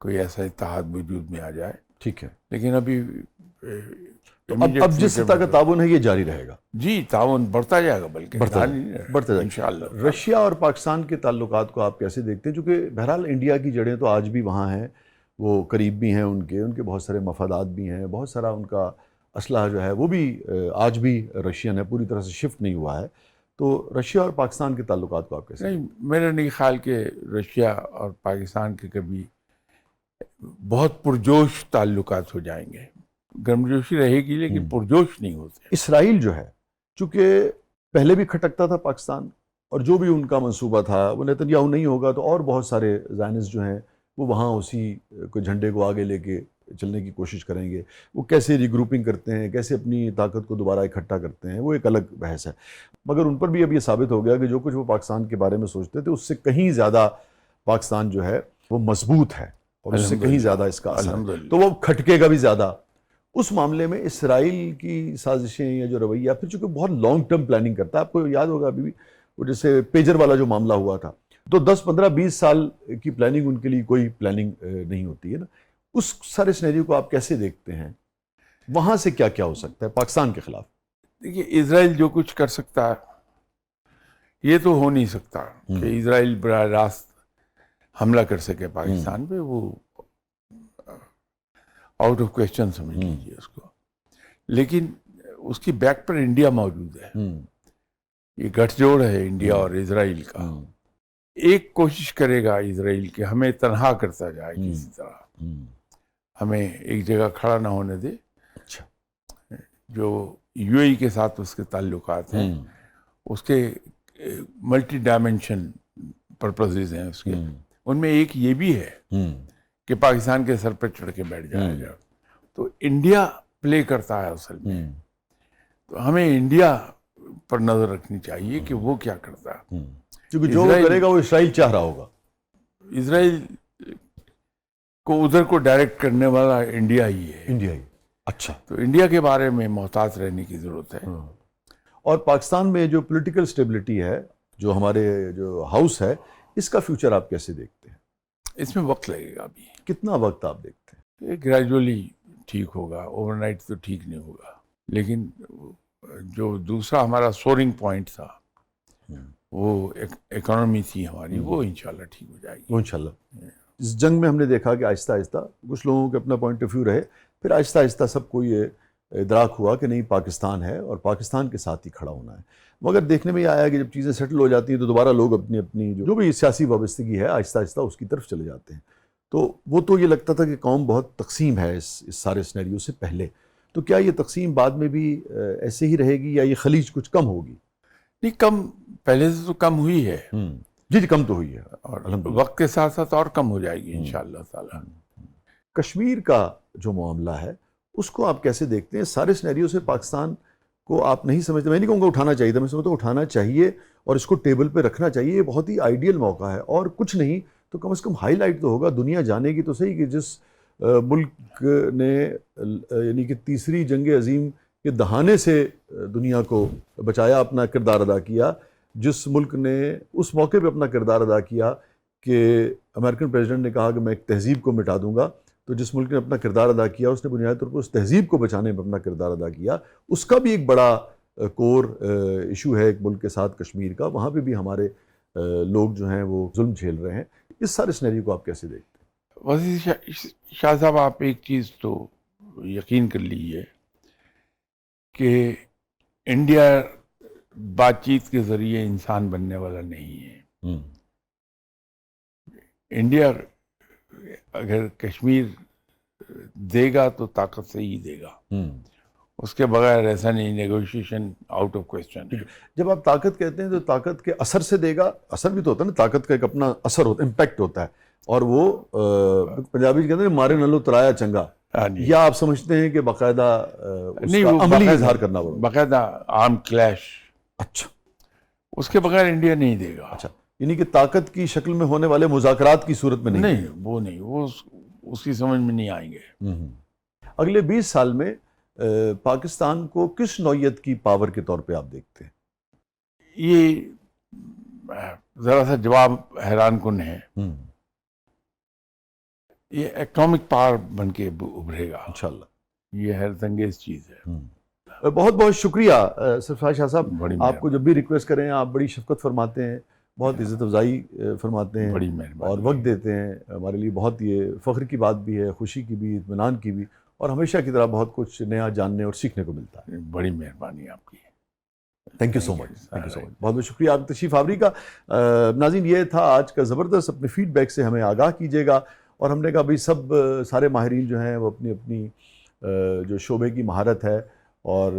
کوئی ایسا اتحاد وجود میں آ جائے۔ ٹھیک ہے۔ لیکن ابھی اب جس سطح کا تعاون ہے یہ جاری رہے گا؟ جی، تعاون بڑھتا جائے گا، بلکہ بڑھتا جائے گا انشاءاللہ۔ رشیا اور پاکستان کے تعلقات کو آپ کیسے دیکھتے ہیں؟ چونکہ بہرحال انڈیا کی جڑیں تو آج بھی وہاں ہیں، وہ قریب بھی ہیں، ان کے بہت سارے مفادات بھی ہیں، بہت سارا ان کا اسلحہ جو ہے وہ بھی آج بھی رشین ہے، پوری طرح سے شفٹ نہیں ہوا ہے۔ تو رشیا اور پاکستان کے تعلقات کو آپ کیسے؟ نہیں، میرا نہیں خیال کہ رشیا اور پاکستان کے کبھی بہت پرجوش تعلقات ہو جائیں گے۔ گرمجوشی رہے گی لیکن پرجوش نہیں ہوتے۔ اسرائیل جو ہے، چونکہ پہلے بھی کھٹکتا تھا پاکستان، اور جو بھی ان کا منصوبہ تھا وہ نیتن یاہو نہیں ہوگا تو اور بہت سارے زائنسٹ جو ہیں وہ وہاں اسی کو جھنڈے کو آگے لے کے چلنے کی کوشش کریں گے۔ وہ کیسے ری گروپنگ کرتے ہیں، کیسے اپنی طاقت کو دوبارہ اکٹھا کرتے ہیں، وہ ایک الگ بحث ہے۔ مگر ان پر بھی اب یہ ثابت ہو گیا کہ جو کچھ وہ پاکستان کے بارے میں سوچتے تھے اس سے کہیں زیادہ پاکستان جو ہے وہ مضبوط ہے، اور اس سے کہیں زیادہ اس کا اثر ہے، تو وہ کھٹکے گا بھی زیادہ۔ اس معاملے میں اسرائیل کی سازشیں یا جو رویہ، پھر چونکہ بہت لانگ ٹرم پلاننگ کرتا ہے، آپ کو یاد ہوگا ابھی بھی وہ جیسے پیجر والا جو معاملہ ہوا تھا، تو 10-15-20 سال کی پلاننگ ان کے لیے کوئی پلاننگ نہیں ہوتی ہے نا. اس سارے سینیریو کو آپ کیسے دیکھتے ہیں؟ وہاں سے کیا کیا ہو سکتا ہے پاکستان کے خلاف؟ دیکھیے اسرائیل جو کچھ کر سکتا ہے یہ تو ہو نہیں سکتا کہ اسرائیل براہ راست حملہ کر سکے پاکستان پہ. وہ آؤٹ آف کوشچن سمجھ لیجیے اس کو. لیکن اس کی بیک پر انڈیا موجود ہے. یہ گٹھ جوڑ ہے انڈیا اور اسرائیل کا. ایک کوشش کرے گا اسرائیل کہ ہمیں تنہا کرتا جائے کسی طرح, ہمیں ایک جگہ کھڑا نہ ہونے دے. جو یو اے ای کے ساتھ اس کے تعلقات ہیں, اس کے ملٹی ڈائمینشن پرپزز ہیں اس کے, ان میں ایک یہ بھی ہے کہ پاکستان کے سر پہ چڑھ کے بیٹھ جائے گا. تو انڈیا پلے کرتا ہے اصل میں. تو ہمیں انڈیا پر نظر رکھنی چاہیے کہ وہ کیا کرتا ہے, کیونکہ جو کرے گا وہ اسرائیل چاہ رہا ہوگا. اسرائیل کو ادھر کو ڈائریکٹ کرنے والا انڈیا ہی ہے. انڈیا ہی. اچھا, تو انڈیا کے بارے میں محتاط رہنے کی ضرورت ہے. اور پاکستان میں جو پولیٹیکل سٹیبلٹی ہے, جو ہمارے جو ہاؤس ہے, اس کا فیوچر آپ کیسے دیکھتے ہیں؟ اس میں وقت لگے گا. ابھی کتنا وقت آپ دیکھتے ہیں؟ یہ گریجولی ٹھیک ہوگا, اوور نائٹ تو ٹھیک نہیں ہوگا. لیکن جو دوسرا ہمارا سورنگ پوائنٹ تھا, وہ اکانومی تھی ہماری, وہ انشاءاللہ ٹھیک ہو جائے گی. وہ انشاءاللہ. اس جنگ میں ہم نے دیکھا کہ آہستہ آہستہ کچھ لوگوں کے اپنا پوائنٹ آف ویو رہے, پھر آہستہ آہستہ سب کو یہ ادراک ہوا کہ نہیں, پاکستان ہے اور پاکستان کے ساتھ ہی کھڑا ہونا ہے. مگر دیکھنے میں یہ آیا کہ جب چیزیں سیٹل ہو جاتی ہیں تو دوبارہ لوگ اپنی اپنی جو بھی سیاسی وابستگی ہے آہستہ آہستہ اس کی طرف چلے جاتے ہیں. تو وہ تو یہ لگتا تھا کہ قوم بہت تقسیم ہے اس سارے سینیریو سے پہلے. تو کیا یہ تقسیم بعد میں بھی ایسے ہی رہے گی یا یہ خلیج کچھ کم ہوگی؟ نہیں, کم پہلے سے تو کم ہوئی ہے. جی کم تو ہوئی ہے, اور وقت کے ساتھ ساتھ اور کم ہو جائے گی انشاءاللہ تعالی. کشمیر کا جو معاملہ ہے اس کو آپ کیسے دیکھتے ہیں؟ سارے سینیریو سے پاکستان کو آپ نہیں سمجھتے؟ میں نہیں کہوں گا اٹھانا چاہیے تھا, میں سمجھتا ہوں اٹھانا چاہیے اور اس کو ٹیبل پہ رکھنا چاہیے. یہ بہت ہی آئیڈیل موقع ہے, اور کچھ نہیں تو کم از کم ہائی لائٹ تو ہوگا, دنیا جانے کی تو صحیح کہ جس ملک نے یعنی کہ تیسری جنگ عظیم کے دہانے سے دنیا کو بچایا, اپنا کردار ادا کیا, جس ملک نے اس موقع پہ اپنا کردار ادا کیا کہ امریکن پریزیڈنٹ نے کہا کہ میں ایک تہذیب کو مٹا دوں گا, تو جس ملک نے اپنا کردار ادا کیا اس نے بنیادی طور پر اس تہذیب کو بچانے میں اپنا کردار ادا کیا. اس کا بھی ایک بڑا کور ایشو ہے ایک ملک کے ساتھ کشمیر کا, وہاں پہ بھی ہمارے لوگ جو ہیں وہ ظلم جھیل رہے ہیں. اس سارے سینیریو کو آپ کیسے دیکھتے ہیں؟ وزیر شاہ صاحب, آپ ایک چیز تو یقین کر لیجیے کہ انڈیا بات چیت کے ذریعے انسان بننے والا نہیں ہے. انڈیا اگر کشمیر دے گا تو طاقت سے ہی دے گا, اس کے بغیر ایسا نہیں, نیگوشیشن آؤٹ آف کوشچن. جب آپ طاقت کہتے ہیں تو طاقت کے اثر سے دے گا, اثر بھی تو ہوتا ہے نا, طاقت کا ایک اپنا اثر ہوتا ہے, امپیکٹ ہوتا ہے, اور وہ پنجابی کہتے ہیں مارے نلو ترایا چنگا, یا آپ سمجھتے ہیں کہ باقاعدہ اس کا عملی اظہار کرنا پڑے, باقاعدہ آرم کلیش. اچھا, اس کے بغیر انڈیا نہیں دے گا. اچھا, یعنی کہ طاقت کی شکل میں ہونے والے مذاکرات کی صورت میں نہیں, وہ نہیں, وہ اس کی سمجھ میں نہیں آئیں گے. اگلے 20 سال میں پاکستان کو کس نوعیت کی پاور کے طور پہ آپ دیکھتے ہیں؟ یہ ذرا سا جواب حیران کن ہے. یہ اکنامک پاور بن کے ابھرے گا انشاءاللہ. یہ حیرت انگیز چیز ہے. بہت بہت شکریہ سرفراز شاہ صاحب. آپ کو جب بھی ریکویسٹ کریں آپ بڑی شفقت فرماتے ہیں, بہت عزت افزائی فرماتے ہیں, بڑی مہربانی, اور وقت دیتے ہیں. ہمارے لیے بہت یہ فخر کی بات بھی ہے, خوشی کی بھی, اطمینان کی بھی, اور ہمیشہ کی طرح بہت کچھ نیا جاننے اور سیکھنے کو ملتا ہے. بڑی مہربانی آپ کی. Thank you so much, thank you so much, بہت بہت شکریہ آپ تشریف آوری کا. ناظرین, یہ تھا آج کا زبردست. اپنے فیڈ بیک سے ہمیں آگاہ کیجیے گا, اور ہم نے کہا بھائی سارے ماہرین جو ہیں وہ اپنی اپنی جو شعبے کی مہارت ہے اور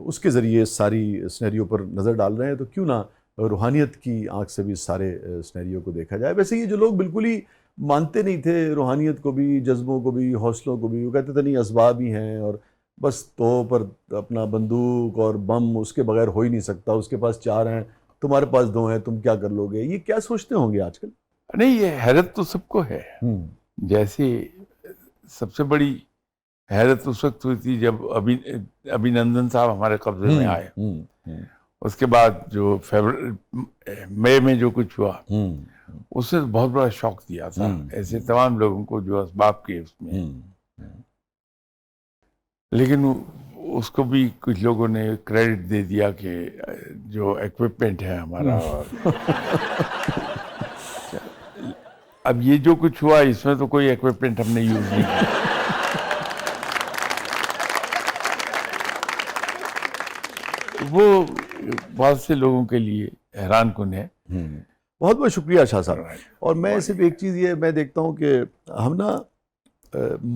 اس کے ذریعے ساری سینیریو پر نظر ڈال رہے ہیں, تو کیوں نہ روحانیت کی آنکھ سے بھی سارے سینیریو کو دیکھا جائے. ویسے یہ جو لوگ بالکل ہی مانتے نہیں تھے روحانیت کو بھی, جذبوں کو بھی, حوصلوں کو بھی, وہ کہتے تھے نہیں اسباب ہی ہیں, اور بس تو پر اپنا بندوق اور بم اس کے بغیر ہو ہی نہیں سکتا, اس کے پاس 4 ہیں تمہارے پاس 2 ہیں, تم کیا کر لو گے. یہ کیا سوچتے ہوں گے آج کل؟ نہیں, یہ حیرت تو سب کو ہے. جیسے سب سے بڑی حیرت اس وقت ہوئی تھی جب ابھینندن صاحب ہمارے قبضے میں آئے. اس کے بعد جو مئی میں جو کچھ ہوا, اس نے بہت بڑا شوق دیا تھا ایسے تمام لوگوں کو جو اسباب کے اس میں، لیکن اس کو بھی کچھ لوگوں نے کریڈٹ دے دیا کہ جو ایکوپمنٹ ہے ہمارا، اب یہ جو کچھ ہوا اس میں تو کوئی ایکوپمنٹ ہم نے یوز نہیں کیا. وہ بہت سے لوگوں کے لیے حیران کن ہے. بہت بہت شکریہ شاہ صاحب. اور میں صرف ایک چیز یہ میں دیکھتا ہوں کہ ہم نا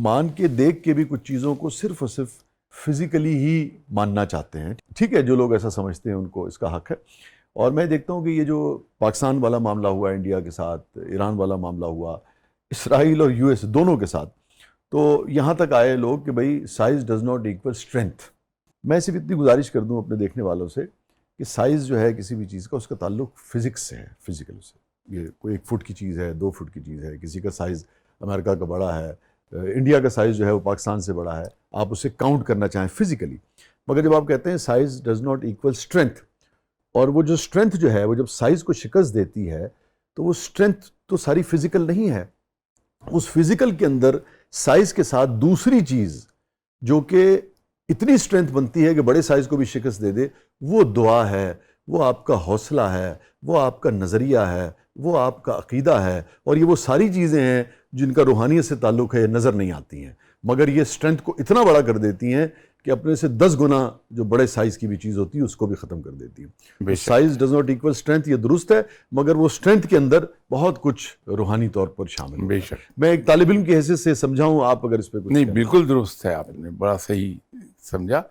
مان کے دیکھ کے بھی کچھ چیزوں کو صرف اور صرف فزیکلی ہی ماننا چاہتے ہیں. ٹھیک ہے، جو لوگ ایسا سمجھتے ہیں ان کو اس کا حق ہے. اور میں دیکھتا ہوں کہ یہ جو پاکستان والا معاملہ ہوا انڈیا کے ساتھ، ایران والا معاملہ ہوا اسرائیل اور US دونوں کے ساتھ، تو یہاں تک آئے لوگ کہ بھائی size does not equal strength. میں صرف اتنی گزارش کر دوں اپنے دیکھنے والوں سے کہ سائز جو ہے کسی بھی چیز کا اس کا تعلق فزکس سے ہے، فزیکل سے. یہ کوئی 1 فٹ کی چیز ہے، 2 فٹ کی چیز ہے، کسی کا سائز امریکہ کا بڑا ہے، انڈیا کا سائز جو ہے وہ پاکستان سے بڑا ہے، آپ اسے کاؤنٹ کرنا چاہیں فزیکلی. مگر جب آپ کہتے ہیں size does not equal strength, اور وہ جو اسٹرینتھ جو ہے وہ جب سائز کو شکست دیتی ہے تو وہ اسٹرینتھ تو ساری فزیکل نہیں ہے. اس فزیکل کے اندر سائز کے ساتھ دوسری چیز جو کہ اتنی اسٹرینتھ بنتی ہے کہ بڑے سائز کو بھی شکست دے دے، وہ دعا ہے، وہ آپ کا حوصلہ ہے، وہ آپ کا نظریہ ہے، وہ آپ کا عقیدہ ہے. اور یہ وہ ساری چیزیں ہیں جن کا روحانیت سے تعلق ہے، نظر نہیں آتی ہیں، مگر یہ اسٹرینتھ کو اتنا بڑا کر دیتی ہیں کہ اپنے سے 10 گنا جو بڑے سائز کی بھی چیز ہوتی ہے اس کو بھی ختم کر دیتی ہیں. Size does not equal strength, یہ درست ہے، مگر وہ اسٹرینتھ کے اندر بہت کچھ روحانی طور پر شامل ہے. بے شک. میں ایک طالب علم کی حیثیت سے سمجھاؤں، آپ اگر اس پہ کچھ نہیں، بالکل درست ہے، آپ نے بڑا صحیح سمجھا.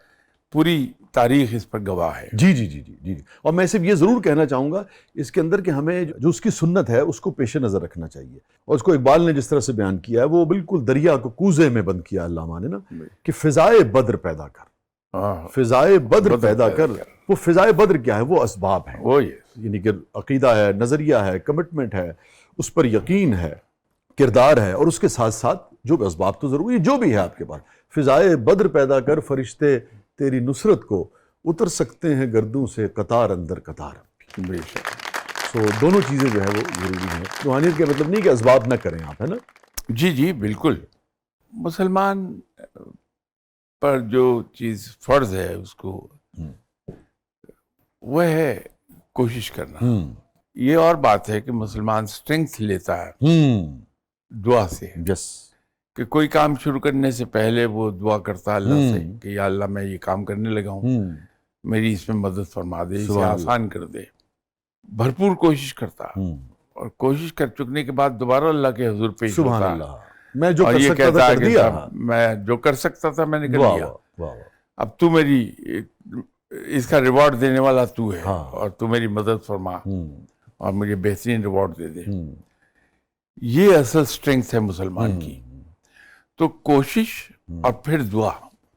پوری تاریخ اس پر گواہ ہے. جی جی جی جی جی. اور میں صرف یہ ضرور کہنا چاہوں گا اس کے اندر کہ ہمیں جو اس کی سنت ہے اس کو پیش نظر رکھنا چاہیے. اور اس کو اقبال نے جس طرح سے بیان کیا ہے وہ بالکل دریا کو کوزے میں بند کیا علامہ نے نا، کہ فضائے بدر پیدا کر، فضائے بدر پیدا کر. وہ فضائے بدر کیا ہے؟ وہ اسباب ہیں، وہ یہ یعنی کہ عقیدہ ہے، نظریہ ہے، کمٹمنٹ ہے، اس پر یقین ہے، کردار ہے، اور اس کے ساتھ ساتھ جو اسباب تو ضروری جو بھی ہے آپ کے پاس. فضائے بدر پیدا کر، فرشتے تیری نصرت کو اتر سکتے ہیں گردوں سے قطار اندر قطار. بے شک. سو دونوں چیزیں جو ہے وہ ضروری ہیں. روحانیت کا مطلب نہیں کہ اسباب نہ کریں آپ، ہے نا. جی جی بالکل. مسلمان پر جو چیز فرض ہے اس کو وہ ہے کوشش کرنا. یہ اور بات ہے کہ مسلمان اسٹرینگتھ لیتا ہے دعا سے. یس. کہ کوئی کام شروع کرنے سے پہلے وہ دعا کرتا اللہ سے کہ یا اللہ میں یہ کام کرنے لگا ہوں، میری اس میں مدد فرما دے، اسے آسان کر دے. بھرپور کوشش کرتا، اور کوشش کر چکنے کے بعد دوبارہ اللہ کے حضور پیش سبحان ہوتا، اللہ. میں جو اور کر یہ سکتا کہتا تھا ہے کر کہ دیا. میں جو کر سکتا تھا میں نے کر واہ دیا، واہ واہ. اب تو میری اس کا ریوارڈ دینے والا تو ہے، اور تو میری مدد فرما اور مجھے بہترین ریوارڈ دے دے. یہ اصل اسٹرینگتھ ہے مسلمان کی. تو کوشش اور پھر دعا.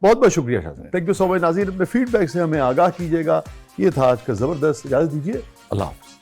بہت بہت شکریہ شاہ صاحب. تھینک یو سو مچ. ناظرین اپنے فیڈ بیک سے ہمیں آگاہ کیجیے گا. یہ تھا آج کا زبردست. اجازت دیجیے. اللہ حافظ.